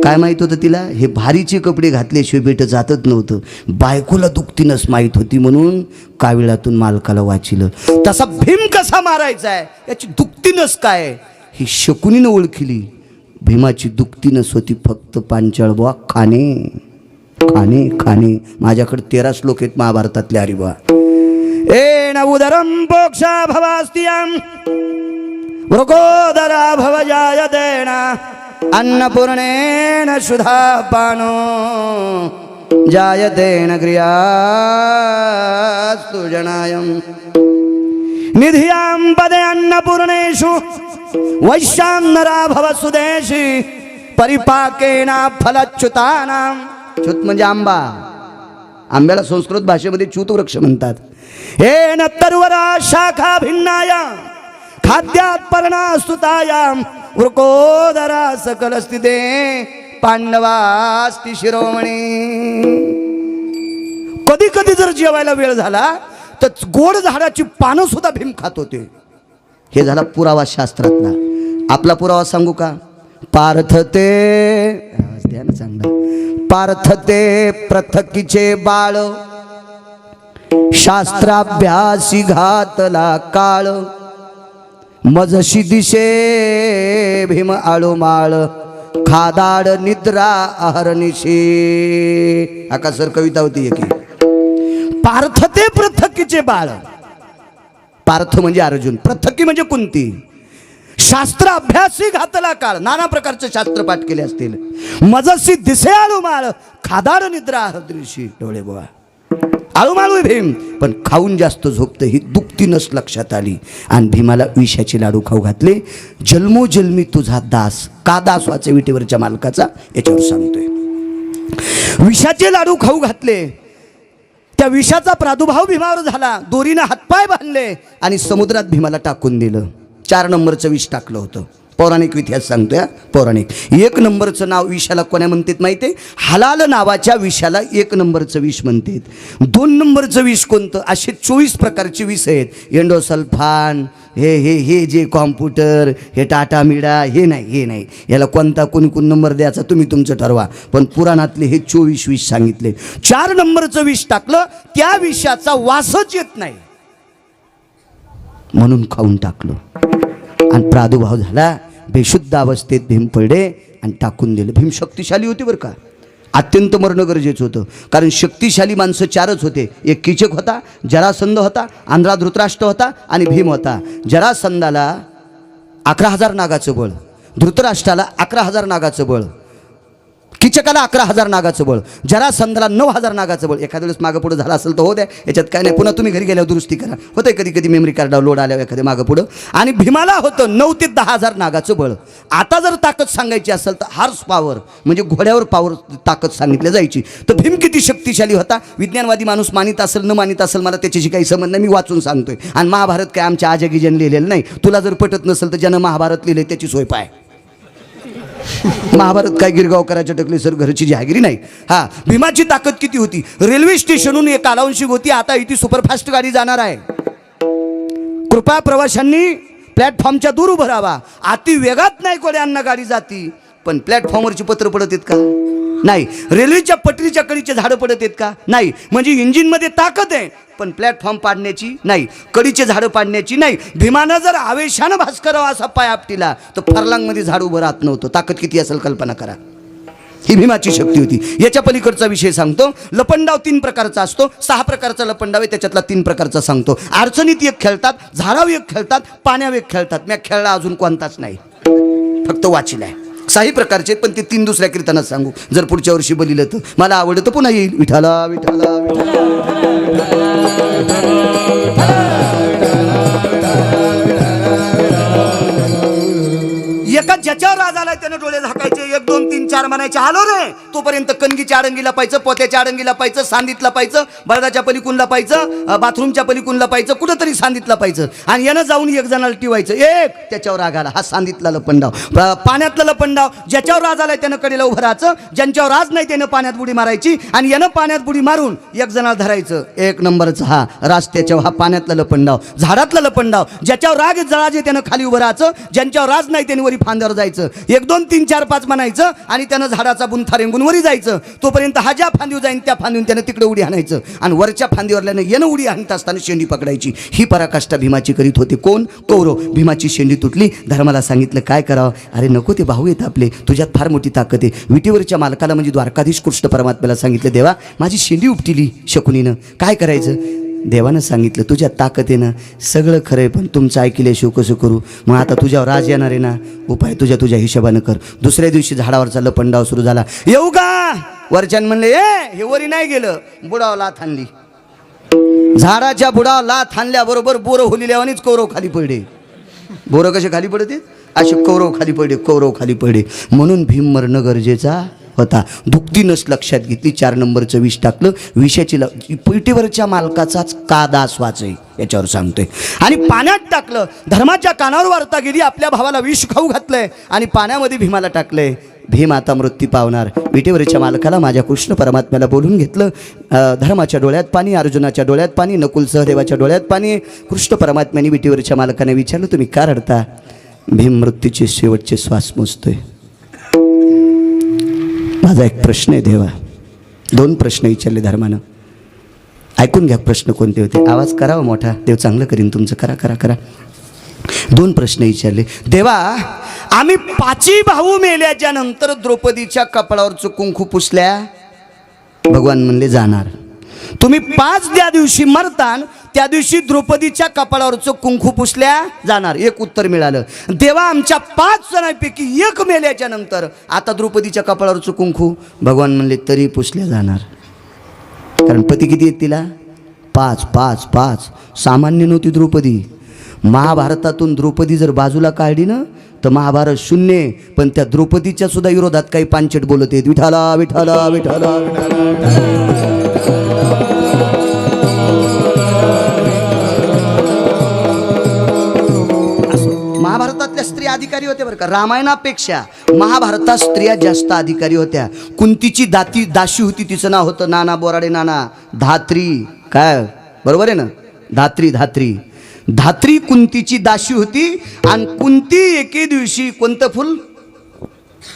काय माहीत होतं तिला? हे भारीचे कपडे घातल्याशिवाय भेट जातच नव्हतं. बायकोला दुखतीनच माहीत होती, म्हणून काविळातून मालकाला वाचिलं. तसा भीम कसा मारायचा आहे याची दुखतीनच काय ही शकुनीनं ओळखली. भीमाची दुखतीनच होती फक्त पांचाळ बुवा, खाणे खाणे खाणे. माझ्याकडे 13 श्लोक आहेत महाभारतातले. अरे बा. ए न उदरम पोक्षा भवास्तियम वृकोदरा भवजायतेन अन्नपूर्णेन सुधा पानो जायतेन क्रियास्तु जनायम निधियां पदे अन्नपूर्णेषु वैश्यान्नरा भव सुदेशी परिपाकेना फलच्युतानां. च्युत म्हणजे आंबा. आंब्याला संस्कृत भाषेमध्ये च्युत वृक्ष म्हणतात. हे न तरुवरा शाखा भिन्नाया खाद्यात पर्णास्तुतायाम वृकोदरा सकल स्थिते पांडवास्ति शिरोमणी. कधी कधी जर जेवायला वेळ झाला तर गोड झाडाची पानं सुद्धा भीम खात होते. हे झाला पुरावा शास्त्रातला. आपला पुरावा सांगू का? पार्थते ध्यान चांगला. पार्थते पृथकीचे बाळ शास्त्राभ्यासी घातला काळ मजशी दिशे भीम आळोमाळ खादाड निद्रा अहरनिशी. आकाशर कविता होती एक. पार्थते पृथकीचे बाळ. पार्थ म्हणजे अर्जुन, पृथकी म्हणजे कुंती. शास्त्र अभ्यासी घातला काळ, नाना प्रकारचे शास्त्र पाठ केले असतील. मजसी दिसे आळोमाळ खादाड निद्रा अहरनिशी. डोळे बोळा आळूमाळू भीम, पण खाऊन जास्त झोपतं ही दुखतीनच लक्षात आली. आणि भीमाला विषाचे लाडू खाऊ घातले. जन्मोजन्मी तुझा दास. का दास व्हायचा विटेवरच्या मालकाचा? याच्यावर सांगतोय. विषाचे लाडू खाऊ घातले. त्या विषाचा प्रादुर्भाव भीमावर झाला. दोरीनं हातपाय बांधले आणि समुद्रात भीमाला टाकून दिलं. 4 नंबरचं विष टाकलं होतं. पौराणिक इतिहास सांगतोय. पौराणिक 1 नंबरचं नाव विषाला कोणा म्हणतात माहिती आहे? हलाल नावाच्या विषाला 1 नंबरचं विष म्हणतात. 2 नंबरचं विष कोणतं? असे 24 प्रकारचे विष आहेत. एंडोसल्फान, हे जे कॉम्प्युटर, हे टाटा मिडा, हे नाही. याला कोणता कोण नंबर द्यायचा तुम्ही तुमचं ठरवा. पण पुराणातले हे 24 विष सांगितले. 4 नंबरचं विष टाकलं. त्या विषाचा वासच येत नाही म्हणून खाऊन टाकलं. आणि प्रादुर्भाव झाला. बेशुद्ध अवस्थेत भीम पडले आणि टाकून दिलं. भीम शक्तिशाली होते बरं का. अत्यंत मरणं गरजेचं होतं. कारण शक्तिशाली माणसं 4च होते. एक कीचक होता, जरासंध होता, आंध्रा धृतराष्ट्र होता आणि भीम होता. जरासंधाला 11,000 नागाचं बळ, धृतराष्ट्राला 11,000 नागाचं बळ, कीचकाला 11,000 नागाचं बळ, जरासंधाला 9,000 नागाचं बळ. एखाद्या वेळेस मागं पुढं झालं असेल तर हो द्या, याच्यात काय नाही. पुन्हा तुम्ही घरी गेल्यावर दुरुस्ती करा. होतं कधी कधी मेमरी कार्डावर लोड आल्यावर एखाद्या मागं पुढं. आणि भीमाला होतं 9 ते 10,000 नागाचं बळ. आता जर ताकद सांगायची असेल तर हॉर्स पॉवर म्हणजे घोड्यावर पॉवर ताकद सांगितली जायची. तर भीम किती शक्तिशाली होता. विज्ञानवादी माणूस मानित असेल न मानित असेल मला त्याच्याशी काही संबंध नाही. मी वाचून सांगतोय. आणि महाभारत काय आमच्या आजगीजन लिहिलेलं नाही. तुला जर पटत नसेल तर ज्यानं महाभारत लिहिले त्याची सोय पाय. महाभारत काय गिरगावकराच्या टकले सर घरची जहागिरी नाही. हा, भीमाची ताकद किती होती. रेल्वे स्टेशनहून एक कालावंशी होती. आता इथे सुपरफास्ट गाडी जाणार आहे. कृपया प्रवाशांनी प्लॅटफॉर्मच्या दूर उभं राहावा. अति वेगात नाही कोड्यांना गाडी जाती. पण प्लॅटफॉर्मवरची पत्र पडत आहेत का? नाही. रेल्वेच्या पटरीच्या कडीचे झाडं पडत आहेत का? नाही. म्हणजे इंजिनमध्ये ताकद आहे पण प्लॅटफॉर्म पाडण्याची नाही, कडीचे झाडं पाडण्याची नाही. भीमानं जर आवेशानं भास्करराव असा पाय आपटीला तर फरलांगमध्ये झाड उभं राहत नव्हतं. ताकद किती असेल कल्पना करा. ही भीमाची शक्ती होती. याच्या पलीकडचा विषय सांगतो. लपंडाव 3 प्रकारचा असतो. 6 प्रकारचा लपंडाव आहे, त्याच्यातला 3 प्रकारचा सांगतो. अडचणीत एक खेळतात, झाडावर एक खेळतात, पाण्यावर एक खेळतात. मी खेळला अजून कोणताच नाही, फक्त वाचिलाय. 6 प्रकारचे, पण ते 3 दुसऱ्या कीर्तनात सांगू. जर पुढच्या वर्षी बलिलं तर मला आवडतं पुन्हा येईल. विठाला विठाला एका ज्याच्यावर राज आलाय त्यानं डोळे झाकायचे. 1 2 3 4 म्हणायचे. आलो रे. तोपर्यंत कणगीच्या आडंगीला पाहिजे, पोत्याच्या आडंगीला पाहिजे, सांदीतला पाहिजे, बळदाच्या पलीकुनला पाहिजे, बाथरूमच्या पलीकुनला पाहिजे, कुठंतरी सांदीतला पाहिजे. आणि यानं जाऊन एक जणाला टिवायचं. एक त्याच्यावर राग आला, हा सांदीतला लपंडाव. पाण्यातला लपंडाव, ज्याच्यावर राज आलाय त्यानं कडेला उभं राहायचं, ज्यांच्यावर राज नाही त्यानं पाण्यात बुडी मारायची. आणि यानं पाण्यात बुडी मारून एक जणाला धरायचं. 1 नंबरचा हा रास्त्याच्या, हा पाण्यातला लपंडाव. झाडातला लपंडाव, ज्याच्यावर राग जळाजे त्यानं खाली उभं राहायचं, ज्यांच्यावर राज नाही त्याने वरी फांद्यावर जायचं. 1 2 3 4 5 म्हणायचं आणि त्यानं झाडाचा बुंथा रेंगून वरी जायचं. तोपर्यंत हा ज्या फांदीवर जाईन त्या फांदीवर त्यानं तिकडे उडी हाणायचं. आणि वरच्या फांदीवरल्यानं येणं उडी हाणत असताना शेंडी पकडायची. ही पराकाष्ठा भीमाची करीत होते. कोण? कौरव. भीमाची शेंडी तुटली. धर्माला सांगितलं काय करावं? अरे नको, ते भाऊ येत आपले, तुझ्यात फार मोठी ताकद आहे. विटीवरच्या मालकाला म्हणजे द्वारकाधीश कृष्ण परमात्म्याला सांगितलं, देवा माझी शेंडी उपटिली शकुनीनं, काय करायचं? देवानं सांगितलं तुझ्या ताकदीनं सगळं खरं आहे, पण तुमचं ऐकल्याशिवाय कसं करू? मग आता तुझ्यावर राज येणार आहे ना, उपाय तुझ्या हिशोबानं कर. दुसऱ्या दिवशी झाडावरचा लपंडाव सुरू झाला. येऊ का? वरच्यान म्हणले हे वरी नाही गेलं. बुडाव लाथ हाणली. झाडाच्या बुडाव लाथ हाणल्याबरोबर बोरं होलिल्यावानीच कौरव खाली पडले. बोरं कसे खाली पडते? असे कौरव खाली पडले, कौरव खाली पडले. म्हणून भीम मरणं गरजेचा होता. दुःखतीनच लक्षात घेतली. 4 नंबरचं विष टाकलं. विषाची पिटीवरच्या मालकाचाच का दास वाचय याच्यावर सांगतोय. आणि पाण्यात टाकलं. धर्माच्या कानावर वार्ता गेली. आपल्या भावाला विष खाऊ घातलंय आणि पाण्यामध्ये भीमाला टाकलंय. भीम आता मृत्यू पावणार. विटेवरच्या मालकाला माझ्या कृष्ण परमात्म्याला बोलून घेतलं. धर्माच्या डोळ्यात पाणी, अर्जुनाच्या डोळ्यात पाणी, नकुल सहदेवाच्या डोळ्यात पाणी. कृष्ण परमात्म्याने विटेवरच्या मालकाने विचारलं, तुम्ही का रडता? भीम मृत्यूचे शेवटचे श्वास मोजतोय. माझा एक प्रश्न आहे देवा. 2 प्रश्न विचारले धर्मानं. ऐकून घ्या प्रश्न कोणते होते. आवाज करावा मोठा, देव चांगलं करीन तुमचं. करा करा करा. 2 प्रश्न विचारले. देवा आम्ही 5 भाऊ मेल्याच्या नंतर द्रौपदीच्या कपाळावरचं कुंकू पुसल्या. भगवान म्हणले जाणार. तुम्ही 5 ज्या दिवशी मरतान त्या दिवशी द्रौपदीच्या कपाळावरचं कुंकू पुसल्या जाणार. 1 उत्तर मिळालं. देवा आमच्या 5 जणांपैकी 1 मेल्याच्या नंतर आता द्रौपदीच्या कपाळावरचं कुंकू. भगवान म्हणले तरी पुसल्या जाणार. कारण पती किती आहेत तिला? 5 5 5. सामान्य नव्हती द्रौपदी. महाभारतातून द्रौपदी जर बाजूला काढली ना तर महाभारत शून्य. पण त्या द्रौपदीच्या सुद्धा विरोधात काही पांचट बोलत आहेत. विठाला विठाला विठाला विठाला. महाभारतातल्या स्त्रिया अधिकारी होत्या बरं का. रामायणापेक्षा महाभारतात स्त्रिया जास्त अधिकारी होत्या. कुंतीची दाशी होती, तिचं नाव होतं नाना बोराडे नाना धात्री. काय बरोबर आहे ना? धात्री कुंतीची दाशी होती. आणि कुंती एके दिवशी कोणतं फुल?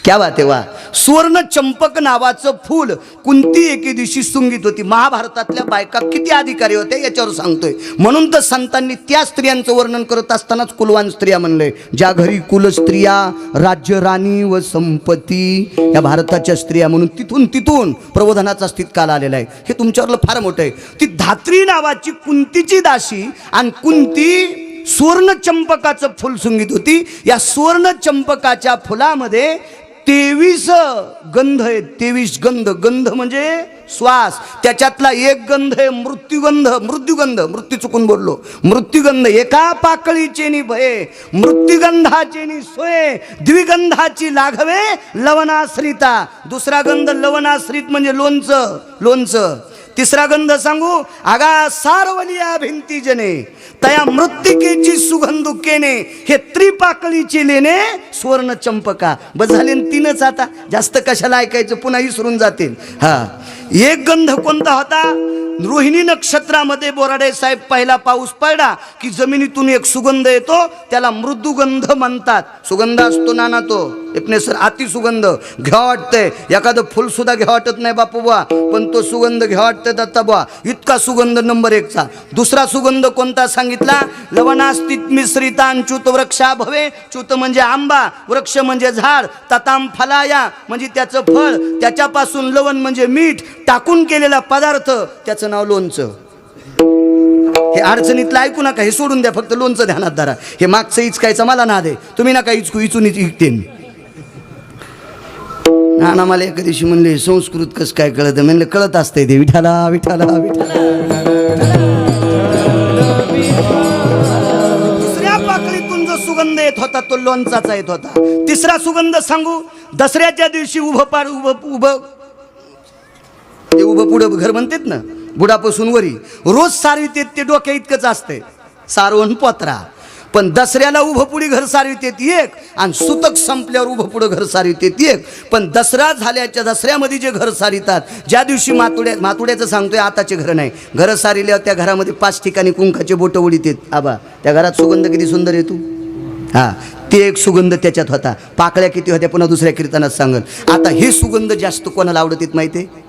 क्या बात आहे वा. सुवर्ण चंपक नावाचं फूल कुंती एके दिवशी सुंगीत होती. महाभारतातल्या बायका किती अधिकारी होत्या याच्यावर सांगतोय. म्हणून तर संतांनी त्या स्त्रियांचं वर्णन करत असतानाच कुलवान स्त्रिया म्हणलंय. ज्या घरी कुल स्त्रिया राज्य राणी व संपत्ती. या भारताच्या स्त्रिया म्हणून तिथून प्रबोधनाचा स्थितकाल आलेला आहे. हे तुमच्यावरलं फार मोठं आहे. ती धात्री नावाची कुंतीची दाशी. आणि कुंती सुवर्ण चंपकाचं फुल सुंगीत होती. या सुवर्ण चंपकाच्या फुलामध्ये 23 गंध आहेत. 23 गंध. गंध म्हणजे श्वास. त्याच्यातला एक गंध आहे मृत्युगंध. मृत्यू चुकून बोललो. मृत्युगंध. एका पाकळीचेनी भये, मृत्युगंधाचेनी सोये, द्विगंधाची लाघवे लवणाश्रिता. दुसरा गंध लवणाश्रित म्हणजे लोणचं. तिसरा गंध सांगू, आगा सारवलिया भिंती जने तया मृत्तिकेची सुगंध केने. हे त्रिपाकळीचे लेणे सुवर्ण चंपका. बस झाले 3च. आता जास्त कशाला ऐकायचं, पुन्हा विसरून जातील. हा, एक गंध कोणता होता? रोहिणी नक्षत्रामध्ये बोराडे साहेब पहिला पाऊस पडला की जमिनीतून एक सुगंध येतो, त्याला मृदुगंध म्हणतात. सुगंध असतो नाना तो एपणे सर अति सुगंध घ्या वाटतंय, एखादं फुल सुद्धा घ्या वाटत नाही बापू बुवा, पण तो सुगंध घ्या वाटतंय दत्ता बुवा, इतका सुगंध नंबर 1चा. दुसरा सुगंध कोणता सांगितला? लवणास्तित मिश्रितान च्युत वृक्षा भवे. च्युत म्हणजे आंबा, वृक्ष म्हणजे झाड, तताम फलाया म्हणजे त्याचं फळ, त्याच्यापासून लवण म्हणजे मीठ टाकून केलेला पदार्थ, त्याचं नाव लोणचं. हे अडचणीतलं ऐकू नका, हे सोडून द्या, फक्त लोणचं ध्यानात धरा. हे मागचं इचकायचं मला ना दे, तुम्ही नका इचकू, इचून इचते. नाना मला एका दिवशी म्हणले संस्कृत कसं काय कळत? म्हणलं कळत असतंय ते, विठाला विठाला विठाला. दुसऱ्या पाकळीतून जो सुगंध येत होता तो लोणचाचा येत होता. तिसरा सुगंध सांगू, दसऱ्याच्या दिवशी उभं पुढं घर म्हणतात ना, बुडापासून वरी रोज सारवितेत, ते डोक्या इतकंच असतंय सारवण पोत्रा. पण दसऱ्याला उभं पुढे घर सारवितेत एक, आणि सुतक संपल्यावर उभं पुढं घर सारवितेत एक. पण दसरा झाल्याच्या दसऱ्यामध्ये जे घर सारितात, ज्या दिवशी मातुड्याचं सांगतोय, आताचे घर नाही, घरं सारिल्यावर त्या घरामध्ये 5 ठिकाणी कुंकाचे बोटं उडीत. आबा त्या घरात सुगंध किती सुंदर येतो. हा, ते एक सुगंध त्याच्यात होता. पाकळ्या किती होत्या पुन्हा दुसऱ्या कीर्तनात सांगल. आता हे सुगंध जास्त कोणाला आवडतात माहितीये?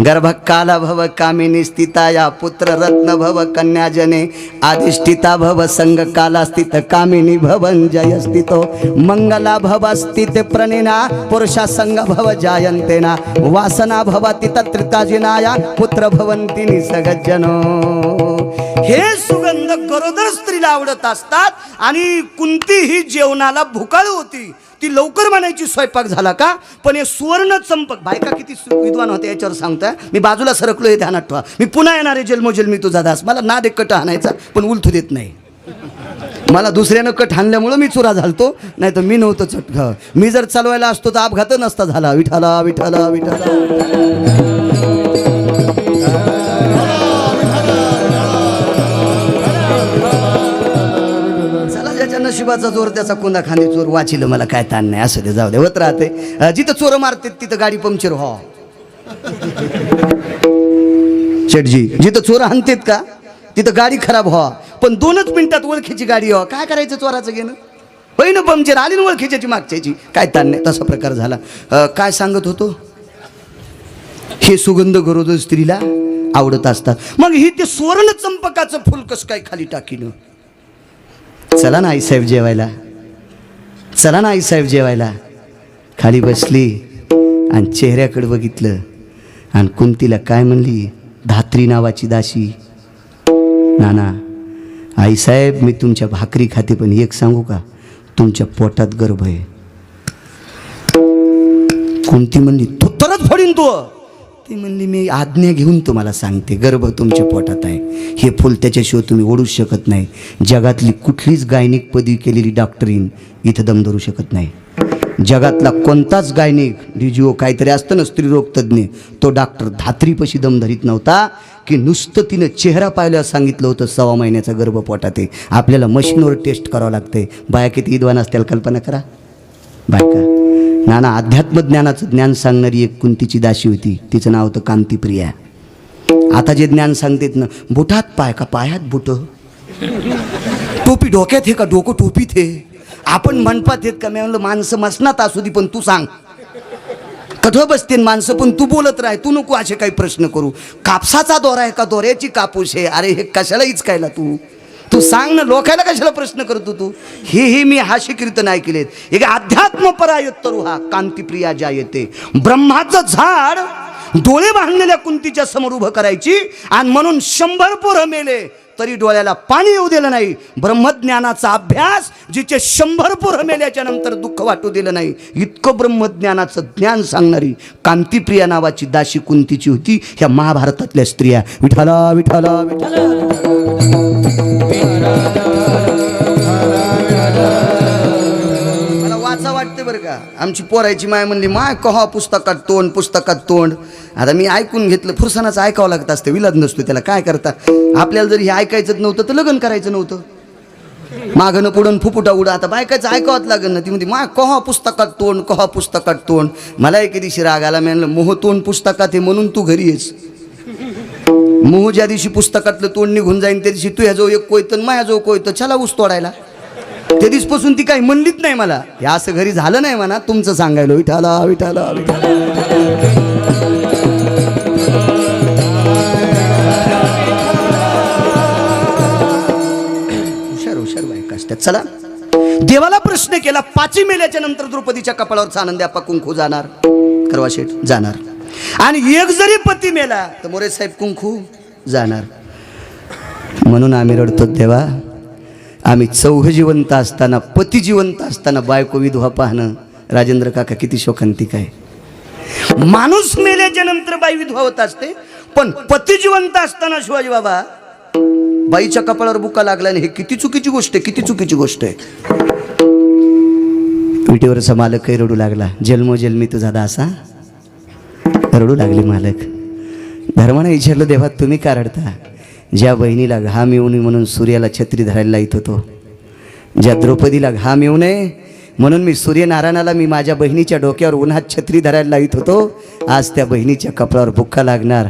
गर्भकाला भव कामिनी स्थिताया पुत्र रत्न भव कन्याजने आदिष्ठिता भव संग काला स्थित कामिनी भवन जय स्थितो मंगला भव स्थित प्रणिना पुरुषा संग भव जायंतेना वासना भवति तत्रिताजिनाया पुत्र भवंती निसगज्जनो. हे सुगंध गरोदर स्त्रीला आवडत असतात. आणि कुंती ही जेवणाला भुकाळ होती, ती लवकर म्हणायची स्वयंपाक झाला का. पण हे सुवर्ण चंपक, बायका किती विद्वान होते याच्यावर सांगताय. मी बाजूला सरकलो, हे ध्यानात ठेवा. मी पुन्हा येणारे जन्मोजल मी तुझा दास. मला ना दे कट हाणायचा, पण उलथू देत नाही. मला दुसऱ्यानं कट हाणल्यामुळं मी चुरा झालतो, नाही तर मी नव्हतो चटक. मी जर चालवायला असतो तर अपघात नसता झाला. विठाला विठाला विठाला. नशिबाचा जोर त्याचा कुंदा खांदी चोर वाचिलं, मला काय ताण नाही, असं ते जाऊ दे, होत राहते. जिथं चोर मारते तिथं गाडी पंक्चर हो. शेटजी, जिथं चोर आणतेत का तिथं गाडी खराब हो, पण 2च मिनिटात ओळखीची गाडी हो. काय करायचं चोराचं घेणं? पहिलं पंक्चर आली ना ओळखीची मागच्याची, काय ताण नाही. तसा प्रकार झाला. काय सांगत होतो? हे सुगंध गरोदर स्त्रीला आवडत असतात. मग ही ते सुवर्ण चंपकाचं फुल कसं काय खाली टाकीनं? चला ना आईसाहेब जेवायला, चला ना आईसाहेब जेवायला. खाली बसली आणि चेहऱ्याकडे बघितलं आणि कुंतीला काय म्हणली? धात्री नावाची दासी. नाना आईसाहेब, मी तुमच्या भाकरी खाते, पण एक सांगू का, तुमच्या पोटात गर्भ आहे. कुंती म्हणली तू तरच फोडीन तू. ती म्हणली मी आज्ञा घेऊन तुम्हाला सांगते, गर्भ तुमच्या पोटात आहे. हे फुल त्याच्याशिवाय तुम्ही ओढूच शकत नाही. जगातली कुठलीच गायनिक पदवी केलेली डॉक्टरीन इथं दम धरू शकत नाही. जगातला कोणताच गायनिक DGO काहीतरी असतं ना, स्त्रीरोग तज्ज्ञ, तो डॉक्टर धात्रीपाशी दम धरीत नव्हता. की नुसतं तिनं चेहरा पाहिल्यावर सांगितलं होतं 6 महिन्याचा गर्भ पोटात आहे. आपल्याला मशीनवर टेस्ट करावं लागतंय. बाया किती विद्वान असतील कल्पना करा. बायका, नाना अध्यात्मज्ञानाचं ज्ञान सांगणारी एक कुंतीची दासी होती, तिचं नाव होतं कांतीप्रिया. आता जे ज्ञान सांगतेत ना, बुटात पाय का पायात बुट, टोपी डोक्यात हे का डोकं टोपीत हे, आपण मंडपात येत का? मी म्हणलं माणसं मसनात असू दे, पण तू सांग. कठोर बसते माणसं, पण तू बोलत राह, तू नको असे काही प्रश्न करू. कापसाचा दोरा आहे का दोऱ्याची कापूस आहे? अरे हे कशाला इचकायला तू सांग ना, लोकायला कशाला प्रश्न करतो तू? हे मी हास्य कीर्तन ऐकलेत. एक अध्यात्म परायत्तरू हा कांतीप्रिया जायते. ब्रह्माचं झाड डोळे बांधलेल्या कुंतीच्या समोर उभं करायची, आणि म्हणून 100 पोरं मेले तरी डोळ्याला पाणी येऊ दिलं नाही. ब्रह्मज्ञानाचा अभ्यास, जिचे 100 पोरं मेल्याच्या नंतर दुःख वाटू दिलं नाही, इतकं ब्रह्मज्ञानाचं ज्ञान सांगणारी कांतीप्रिया नावाची दासी कुंतीची होती. ह्या महाभारतातल्या स्त्रिया. विठाला विठाला विठाला. मला वाचा वाटते बरं का. आमची पोरायची माय म्हणली, माय कहा पुस्तकात तोंड, पुस्तकात तोंड. आता मी ऐकून घेतलं, फुरसानाचं ऐकावं लागत असतं, विलाद नसतो त्याला. काय करता, आपल्याला जर हे ऐकायचंच नव्हतं तर लग्न करायचं नव्हतं. मागणं पुढं फुफुटा उडा. आता बायकाचं ऐकावंच लागेल ना. ती म्हणते माय कहा पुस्तकात तोंड, कहा पुस्तकात तोंड. मला एके दिवशी राग आला. मी म्हणलं मोह तोंड पुस्तकात आहे म्हणून तू घरी येस. मोह ज्या दिवशी पुस्तकातलं तोंड निघून जाईन त्या दिवशी तू ह्याजवळ एक कोयतं, माझ्याजवळ कोयतं, चला ऊस तोडायला. ते दिवसपासून ती काही म्हणलीच नाही मला. हे असं घरी झालं नाही म्हणा, तुमचं सांगायलो विठाला विठाला विठाला. हुशार हुशार बायका असतात. चला, देवाला प्रश्न केला, पाची मेल्याच्या नंतर द्रौपदीच्या कपाळावर चांदण्यापा कुंकू जाणार, करवा शेठ जाणार, आणि एक जरी पती मेला तर मोरे साहेब कुंकू जाणार. म्हणून आम्ही रडतो, देवा आम्ही चौघ जिवंत असताना, पती जिवंत असताना बायको विधवा पाहणं, राजेंद्र काका किती शोकांतिक आहे. माणूस मेल्याच्या नंतर बाई विधवा होत असते, पण पती जिवंत असताना शिवाजी बाबा बाईच्या कपाळावर बुका लागला, आणि हे किती चुकीची गोष्ट आहे, किती चुकीची गोष्ट आहे. विटेवरचा मालक काही रडू लागला, जन्मोजन्मी तुझा दासा, रडू लागले मालक. धर्माने विचारलं, देवा तुम्ही का रडता? ज्या बहिणीला घाम येऊ नये म्हणून सूर्याला छत्री धरायला लाईत होतो, ज्या द्रौपदीला घाम येऊ नये म्हणून मी सूर्यनारायणाला मी माझ्या बहिणीच्या डोक्यावर उन्हात छत्री धरायला लाईत होतो, आज त्या बहिणीच्या कपाळावर बुक्का लागणार.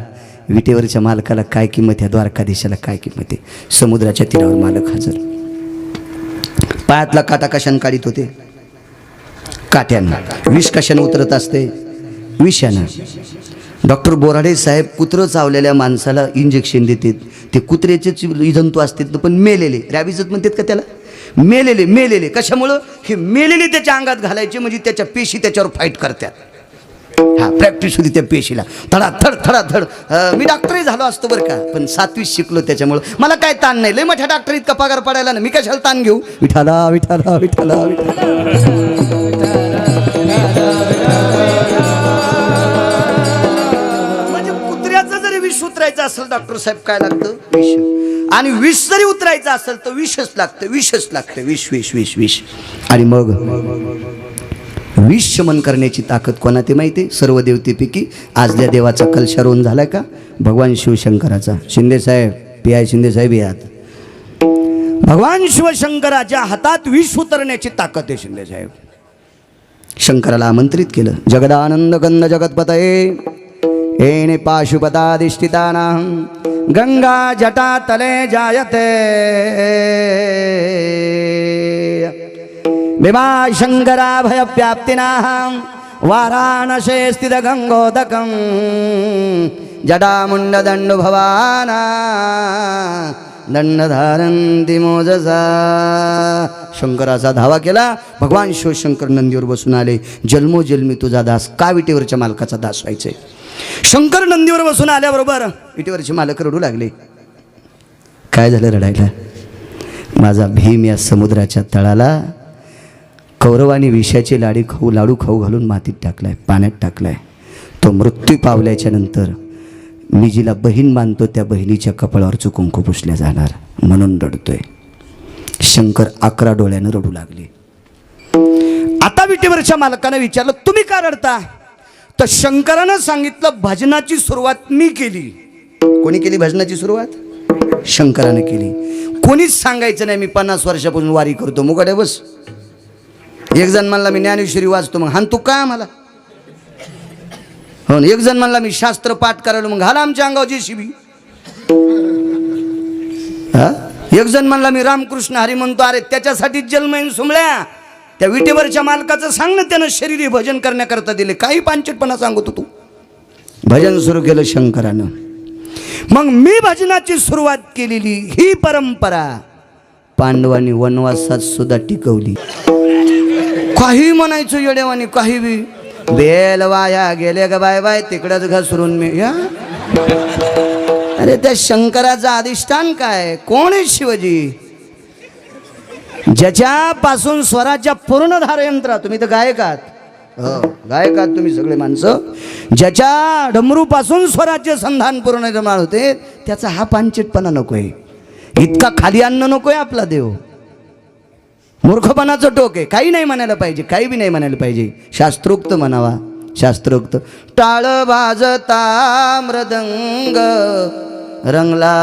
विटेवरच्या मालकाला काय किंमत आहे, द्वारकाधीशाला काय किंमत आहे. समुद्राच्या तीरावर मालक हजर. पायातला काटा कशानं काढीत होते? काट्यानं. विष कशानं उतरत असते? विषानं. डॉक्टर बोराडे साहेब कुत्रं चावलेल्या माणसाला इंजेक्शन देतात, ते कुत्र्याचेच जंतू असतात पण मेलेले, रॅबीजच म्हणतात का त्याला, मेलेले. मेलेले कशामुळं? हे मेलेले त्याच्या अंगात घालायचे, म्हणजे त्याच्या पेशी त्याच्यावर फाईट करतात. हा, प्रॅक्टिस होती त्या पेशीला, थडाथड थडाथड. मी डॉक्टरही झालो असतो बरं का, पण 7वी शिकलो त्याच्यामुळं मला काय ताण नाही. लय मोठ्या डॉक्टर इतका पगार पडायला ना, मी कशाला ताण घेऊ. विठाला विठाला विठाला विठाला. म्हणजे कुत्र्याचं जरी विष उतरायचं असेल डॉक्टर साहेब काय लागतं? विष. आणि विष जरी उतरायचं असेल तर विषच लागतं, विषच लागतं. विष विष विष विष. आणि मग विष शमन करण्याची ताकद कोणा ते माहिती आहे? सर्व देवतेपैकी आजल्या देवाचा कलशारोहण झालाय का? भगवान शिवशंकराचा. शिंदे साहेब, PI शिंदे साहेब यात. भगवान शिवशंकराच्या हातात विष उतरण्याची ताकद आहे. शिंदे साहेब शंकराला आमंत्रित केलं. जगदानंद गंध जगतपतये येणे पाशुपताधिष्ठितानां गंगा जटा तले जायते भीमाशंकरा भयव्याप्तिनां वाराणसे स्थित गंगोदकं जटामुंडदंडुभवाना दंडधारंती मोजसा. शंकराचा धावा केला. भगवान शिवशंकर नंदीवर बसून आले. जन्मोजन्मी तुझा दास, का विटेवरच्या मालकाचा दास व्हायचे? शंकर नंदीवर बसून आल्याबरोबर विटेवरचे मालक रडू लागले. काय झालं रडायला? माझा भीम या समुद्राच्या तळाला कौरवानी विषाचे लाडू खाऊ घालून मातीत टाकलाय, पाण्यात टाकलाय. तो मृत्यू पावल्याच्या नंतर मी जिला बहीण मानतो त्या बहिणीच्या कपाळावरचं कुंकू पुसल्या जाणार, म्हणून रडतोय. शंकर 11 डोळ्यानं रडू लागले. आता विटेवरच्या मालकानं विचारलं, तुम्ही का रडता? तर शंकरानं सांगितलं, भजनाची सुरुवात मी केली. कोणी केली भजनाची सुरुवात? शंकरानं केली. कोणीच सांगायचं नाही मी 50 वर्षापासून वारी करतो. मुगाडे बस. एक जण म्हणला मी ज्ञानेश्वरी वाचतो, मग हान तू काय आम्हाला? हो. एक जण म्हणला मी शास्त्र पाठ करायला, मग घाला आमच्या अंगावर JCB. हा. एक जण म्हणला मी रामकृष्ण हरी म्हणतो. अरे त्याच्यासाठी जन्महीन सुमळ्या, त्या विटेवरच्या मालकाचं सांग ना, त्यानं शरीरी भजन करण्याकरता दिले. काही पांचटपणा सांगतो तू. भजन सुरू केलं शंकरानं. मग मी भजनाची सुरुवात केलेली ही परंपरा पांडवांनी वनवासात सुद्धा टिकवली. काही म्हणायचं येडेवानी, काही बी. बेल वाया गेले ग बाय बाय, तिकडच घसरून मी या. अरे त्या शंकराचं अधिष्ठान काय? कोण आहे शिवजी? ज्याच्यापासून स्वराच्या पूर्णधार यंत्र. तुम्ही तर गायक आहात, हो गायक आहात तुम्ही सगळे माणसं. ज्याच्या डमरूपासून स्वराज्य संधान पूर्ण निर्माण होते, त्याचा हा पांचटपणा नकोय. इतका खाली अन्न नकोय आपला देव. मूर्खपणाचं टोक आहे. काही नाही म्हणायला पाहिजे, काही बी नाही म्हणायला पाहिजे. शास्त्रोक्त म्हणावा, शास्त्रोक्त. टाळ वाजता मृदंग रंगला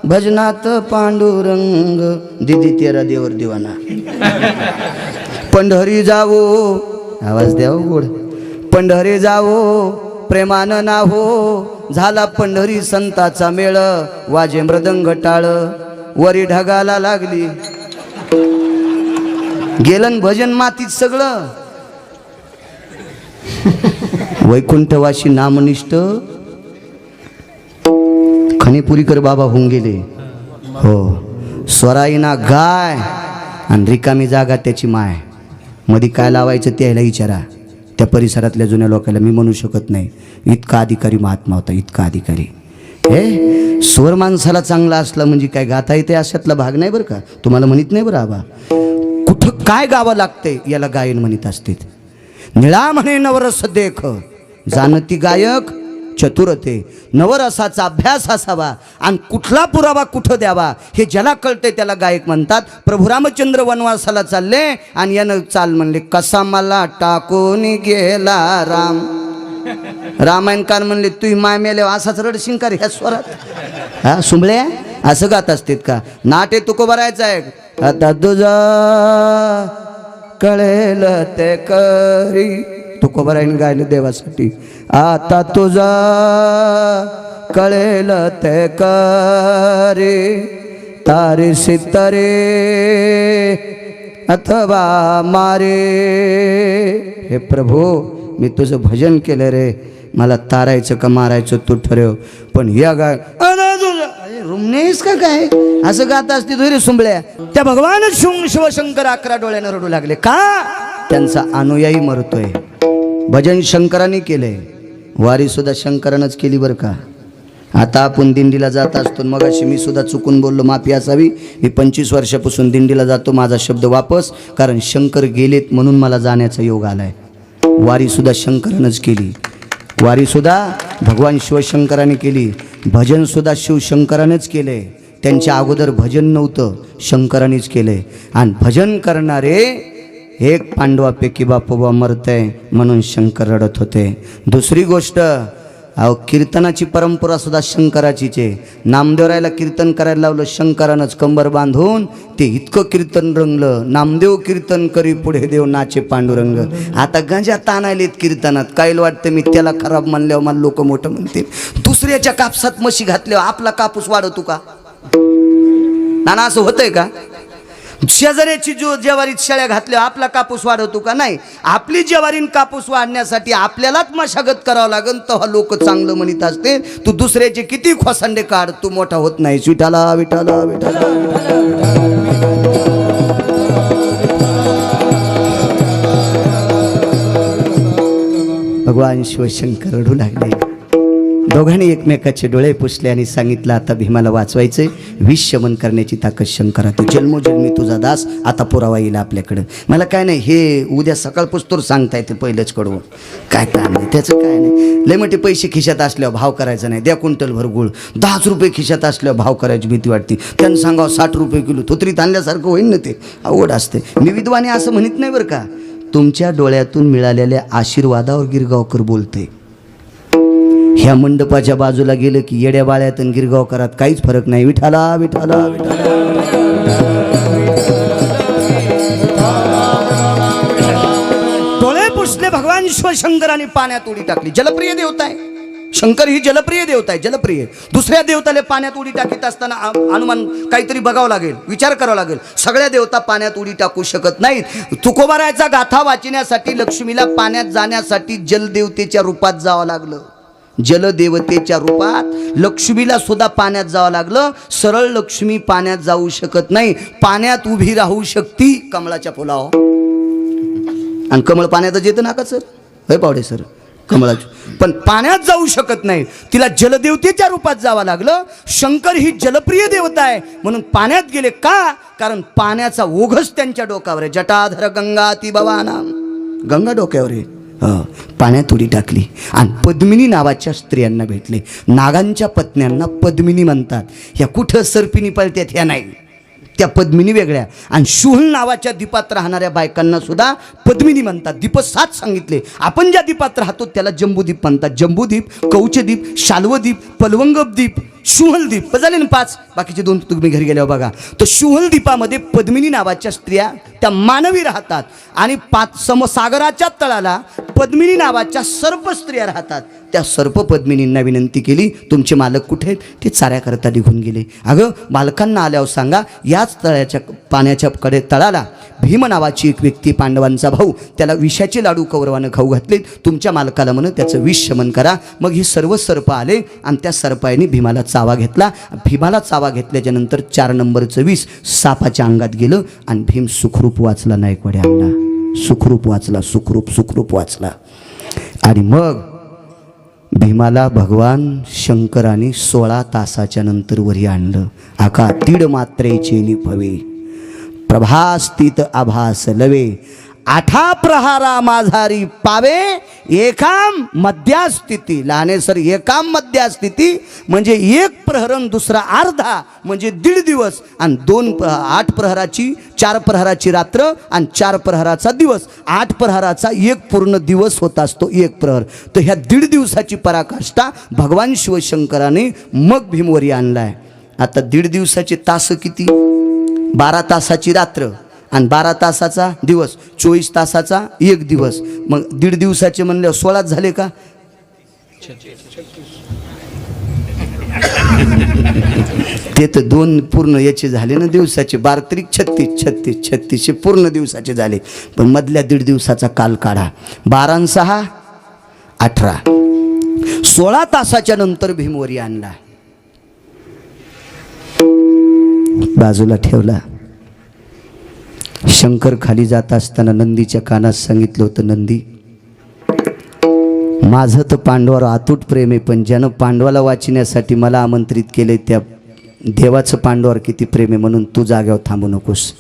भजनात पांडुरंग, दिदी तेरा देवर दिवाना. पंढरी जावो, आवाज द्याव गोड. पंढरी जावो प्रेमानं नाहो, झाला पंढरी संताचा मेळ, वाजे मृदंग टाळ, वरी ढगाला लागली. गेलन भजन मातीत सगळं. वैकुंठवासी नामनिष्ठ खणेपुरीकर बाबा होऊन गेले. हो, स्वराईना गाय आणि रिकामी जागा त्याची माय. मध्ये काय लावायचं त्याला विचारा. त्या परिसरातल्या जुन्या लोकांना मी म्हणू शकत नाही. इतका अधिकारी महात्मा होता, इतका अधिकारी. हे स्वर माणसाला चांगला असला म्हणजे काय गाता येते अशातला भाग नाही बरं का. तुम्हाला म्हणत नाही बरं आबा. कुठं काय गावं लागते याला गायन म्हणत असते. निळा म्हणे नवरस देख, जाणती गायक चतुरते. नवरसाचा अभ्यास असावा आणि कुठला पुरावा कुठं द्यावा हे ज्याला कळते त्याला गायक म्हणतात. प्रभू रामचंद्र वनवासाला चालले आणि यानं चाल म्हणले. कसा मला टाकून गेला राम. रामायणकार म्हणले तुही माय मेले असाच रडशिंग कर ह्या स्वरात. हा सुंबळ्या असं गात असतेत का. नाटे तुको भरायचं आहे. आता तुझा कळेल ते करी. तुकोबारायने गायलं देवासाठी. आता तुझा कळेल ते करी. तारे सितारे अथवा मारे. हे प्रभू मी तुझं भजन केलं रे. मला तारायचं का मारायचं तू ठरव. पण या गाय रुमनेस का काय असं गात असते तुझे सुंबळ्या. त्या भगवान शिवशंकर 11 डोळ्यानं रडू लागले. का त्यांचा अनुयायी मरतोय. भजन शंकरांनी केलंय, वारी सुद्धा शंकरानंच केली बरं का. आता आपण दिंडीला जात असतो. मग अशी मी सुद्धा चुकून बोललो, माफी असावी. मी 25 वर्षापासून दिंडीला जातो. माझा शब्द वापस, कारण शंकर गेलेत म्हणून मला जाण्याचा योग आलाय. वारी सुद्धा शंकरानंच केली. वारी सुद्धा भगवान शिवशंकरांनी केली. भजन सुद्धा शिवशंकरानेच केले. त्यांच्या अगोदर भजन नव्हतं, शंकरानेच केले. आणि भजन करणारे एक पांडवापैकी बापोबा मरतय म्हणून शंकर रडत होते. दुसरी गोष्ट, अहो कीर्तनाची परंपरा सुद्धा शंकराचीच आहे. नामदेवरायला कीर्तन करायला लावलं शंकरानंच कंबर बांधून. ते इतकं कीर्तन रंगलं. नामदेव कीर्तन करी पुढे देव नाचे पांडुरंग. आता गंजा ताणायलेत कीर्तनात. काय वाटतं मी त्याला खराब म्हणल्यावर मला लोक मोठं म्हणतील. दुसऱ्याच्या कापसात म्हशी घातल्यावर आपला कापूस वाढवतो का नाना. असं होतंय का. शेजाऱ्याची ज्वारीत शेळ्या घातल्यावर आपला कापूस वाढवतो का. नाही. आपली ज्वारीन कापूस वाढण्यासाठी आपल्यालाच मशागत करावं लागेल. तेव्हा लोक चांगलं म्हणत असते. तू दुसऱ्याचे किती खोसांडे काढ, तू मोठा होत नाहीस. विठाला विठाला विठाला. भगवान शिवशंकर रडू लागले. दोघांनी एकमेकाचे डोळे पुसले आणि सांगितलं आता भीमाला वाचवायचे. विष शमन करण्याची ताकद शंकरा. तू जन्मोजन्मी तुझा दास. आता पुरावा येईल आपल्याकडं. मला काय नाही, हे उद्या सकाळपासून सांगता येते पहिलंच कडवं. काय काम नाही त्याचं, काय नाही. लय मोठे पैसे खिशात असल्यावर भाव करायचा नाही. द्या क्विंटलभर गुळ. 10 रुपये खिशात असल्यावर भाव करायची भीती वाटते. त्यांना सांगावं 60 रुपये किलो. थोतरीत आणल्यासारखं होईल ना, ते अवघड असते. मी विद्वाने असं म्हणत नाही बरं का. तुमच्या डोळ्यातून मिळालेल्या आशीर्वादावर गिरगावकर बोलते. ह्या मंडपाच्या बाजूला गेलं की येड्या बाळ्यात आणि गिरगावकरात काहीच फरक नाही. विठाला विठाला विठाला. डोळे पुसले भगवान शिवशंकरांनी पाण्यात उडी टाकली. जलप्रिय देवता आहे शंकर. ही जलप्रिय देवता आहे, जलप्रिय. दुसऱ्या देवताला पाण्यात उडी टाकीत असताना अनुमान काहीतरी बघावं लागेल, विचार करावा लागेल. सगळ्या देवता पाण्यात उडी टाकू शकत नाहीत. तुकोबारायचा गाथा वाचण्यासाठी लक्ष्मीला पाण्यात जाण्यासाठी जलदेवतेच्या रूपात जावं लागलं. जलदेवतेच्या रूपात लक्ष्मीला सुद्धा पाण्यात जावं लागलं. सरळ लक्ष्मी पाण्यात जाऊ शकत नाही. पाण्यात उभी राहू शकती कमळाच्या फुलावर. आणि कमळ पाण्यातच येतं ना का सर. होय पावडे सर. कमळाची पण पाण्यात जाऊ शकत नाही. तिला जलदेवतेच्या रूपात जावं लागलं. शंकर ही जलप्रिय देवता आहे म्हणून पाण्यात गेले. का. कारण पाण्याचा ओघच त्यांच्या डोक्यावर आहे. जटाधर गंगा ती भवाना. गंगा डोक्यावर आहे. पाण्यात उडी टाकली आणि पद्मिनी नावाच्या स्त्रियांना भेटले. नागांच्या पत्न्यांना पद्मिनी म्हणतात. ह्या कुठं सर्पिनी पळत्यात ह्या नाही, त्या पद्मिनी वेगळ्या. आणि शुहल नावाच्या द्वीपात राहणाऱ्या बायकांना सुद्धा पद्मिनी म्हणतात. दीप 7 सांगितले. आपण ज्या द्वीपात राहतो त्याला जम्बूद्वीप म्हणतात. जम्बूद्वीप, कौचद्वीप, शाल्वद्वीप, पलवंगद्वीप, शुहलद्वीप झाले ना 5. बाकीचे 2 तुम्ही घरी गेल्यावर बघा. तर शुहलद्वीपामध्ये पद्मिनी नावाच्या स्त्रिया त्या मानवी राहतात. आणि सागराच्या तळाला पद्मिनी नावाच्या सर्प स्त्रिया राहतात. त्या सर्प पद्मिनींना विनंती केली, तुमचे मालक कुठे आहेत? ते चाऱ्याकरता निघून गेले. अगं मालकांना आल्यावर सांगा, याच तळ्याच्या पाण्याच्या कडे तळाला भीम नावाची एक व्यक्ती, पांडवांचा भाऊ, त्याला विषाचे लाडू कौरवानं खाऊ घातले. तुमच्या मालकाला म्हणून त्याचं विष शमन करा. मग ही सर्व सर्प आले आणि त्या सर्पाने भीमाला चावा घेतला. भीमाला चावा घेतल्याच्या नंतर 4 नंबरचं विष सापाच्या अंगात गेलं आणि भीम सुखरूप वाचला. नायकवाड्या अंगला सुखरूप वाचला, सुखरूप वाचला. आणि मग भीमाला भगवान शंकराने 16 तासाच्या नंतर वरी आणलं. आका तीड मात्रेचे निभवे प्रभास्थित आभास लवे, 8 प्रहारा माझारी पावे एकाम मध्यास्थिती. लहाने सर, एकाम मध्यास्थिती म्हणजे 1 प्रहरण दुसरा अर्धा म्हणजे 1.5 दिवस आणि 8 प्रहराची 4 प्रहराची रात्र आणि 4 प्रहराचा दिवस. 8 प्रहराचा 1 पूर्ण दिवस होत असतो 1 प्रहर. तर ह्या 1.5 दिवसाची पराकाष्ठा भगवान शिवशंकराने मग भीमवरी आणलाय. आता 1.5 दिवसाचे तास किती? 12 तासाची रात्र आणि 12 तासाचा दिवस, 24 तासाचा 1 दिवस. मग 1.5 दिवसाचे म्हणले 16 झाले का? ते तर 2 पूर्ण याचे झाले ना दिवसाचे. 12 त्रिक 36, 36 पूर्ण दिवसाचे झाले. पण मधल्या 1.5 दिवसाचा काल काढा. 12 आणि 6 18, 16 तासाच्या नंतर भीमवरी आणला, बाजूला ठेवला. शंकर खाली जात असताना नंदीच्या कानात सांगितलं होतं, नंदी माझं तर पांडवावर अतूट प्रेम आहे, पण ज्यानं पांडवाला वाचण्यासाठी मला आमंत्रित केले त्या देवाचं पांडवावर किती प्रेम आहे, म्हणून तू जाग्यावर थांबू नकोस.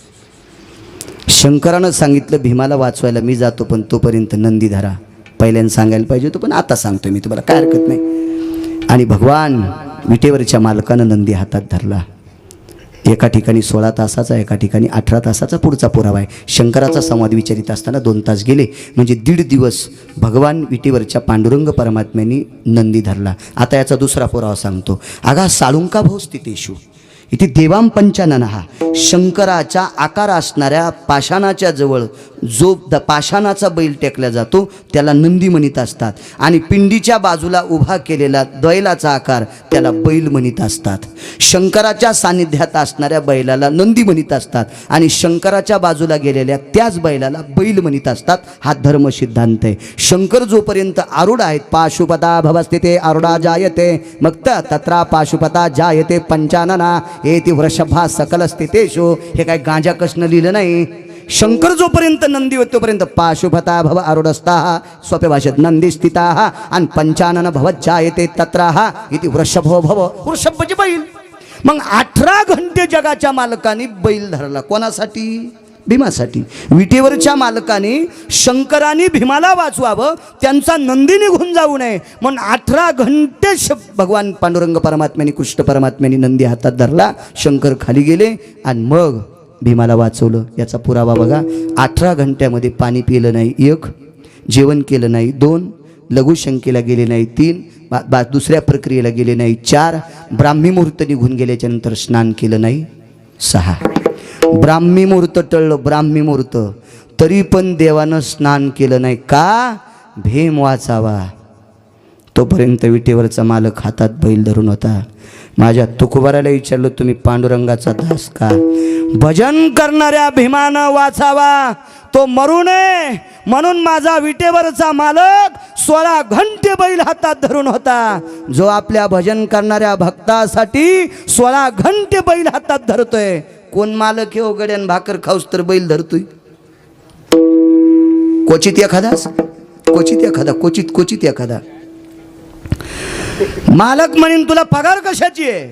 शंकरानं सांगितलं भीमाला वाचवायला मी जातो, पण तोपर्यंत नंदी धरा. पहिल्यांदा सांगायला पाहिजे होतं, पण आता सांगतोय मी तुम्हाला, काय हरकत नाही. आणि भगवान विटेवरच्या मालकानं नंदी हातात धरला. एका ठिकाणी 16 तासाचा, एका ठिकाणी 18 तासाचा पुढचा पुरावा आहे. शंकराचा संवाद विचारित असताना 2 तास गेले, म्हणजे 1.5 दिवस भगवान विटेवरच्या पांडुरंग परमात्म्यांनी नंदी धरला. आता याचा दुसरा पुरावा सांगतो. आगा साळुंका भाऊ स्थितेषु इथे देवाम पंचाननहा, शंकराच्या आकार असणाऱ्या पाषाणाच्या जवळ जो पाषाणाचा बैल टेकला जातो त्याला नंदी म्हणीत असतात. आणि पिंडीच्या बाजूला उभा केलेला बैलाचा आकार त्याला बैल म्हणीत असतात. शंकराच्या सानिध्यात असणाऱ्या बैलाला नंदी म्हणीत असतात आणि शंकराच्या बाजूला गेलेल्या त्याच बैलाला बैल म्हणीत असतात. हा धर्म सिद्धांत आहे. शंकर जोपर्यंत आरूढ आहेत, पाशुपता भवस्थिते आरूढा जायते मग तत्रा पाशुपता जायते पंचानना एति वृषभा सकल स्थितेषु. हे काय गांजा कसनं लिहिलं नाही. शंकर जोपर्यंत नंदी होत तोपर्यंत पाशुपता भव आरूढस्था, सोप्या भाषेत नंदी स्थिता आणि पंचानन भवत जायते तत्राहा इति वृषभो भव. वृषभ म्हणजे बैल. मग 18 घंटे जगाच्या मालकाने बैल धरला. कोणासाठी? भीमासाठी. विटेवरच्या मालकाने शंकराने भीमाला वाचवावं, त्यांचा नंदी निघून जाऊ नये म्हणून 18 घंटे भगवान पांडुरंग परमात्म्याने, कृष्ण परमात्म्याने नंदी हातात धरला. शंकर खाली गेले आणि मग भीमाला वाचवलं. याचा पुरावा बघा. 18 घंट्यामध्ये पाणी पिलं नाही 1, जेवण केलं नाही 2, लघुशंकेला गेले नाही 3, दुसऱ्या प्रक्रियेला गेले नाही 4, ब्राह्मी मुहूर्त निघून गेल्याच्या नंतर स्नान केलं नाही 6. ब्राह्मी मुहूर्त टळलं, ब्राह्मी मुहूर्त, तरी पण देवानं स्नान केलं नाही. का? भीम वाचावा. तोपर्यंत विटेवरचा मालक हातात बैल धरून होता. माझ्या तुकोबाराला विचारलं, तुम्ही पांडुरंगाचा दास का? भजन करणाऱ्या भीमानं वाचावा, तो मरू नये म्हणून माझा विटेवरचा मालक 16 घंटे बैल हातात धरून होता. जो आपल्या भजन करणाऱ्या भक्तासाठी 16 घंटे बैल हातात धरतोय. कोण मालक हे गड्यान भाकर खाऊस तर बैल धरतोय? क्वचित एखादा मालक म्हणून तुला पगार कशाची आहे?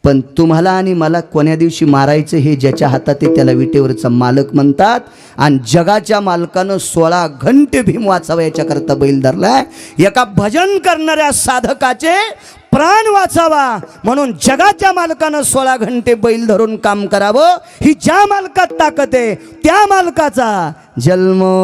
पण तुम्हाला आणि मला कोण्या दिवशी मारायचं हे ज्याच्या हातात आहे त्याला विटेवरचा मालक म्हणतात. आणि जगाच्या मालकानं 16 घंटे भीम वाचावा याच्याकरता बैल धरलाय. एका भजन करणाऱ्या साधकाचे प्राण वाचावा म्हणून जगाच्या मालकानं 16 घंटे बैल धरून काम करावं. ही ज्या मालकात ताकद आहे त्या मालकाचा जन्मोजन्मी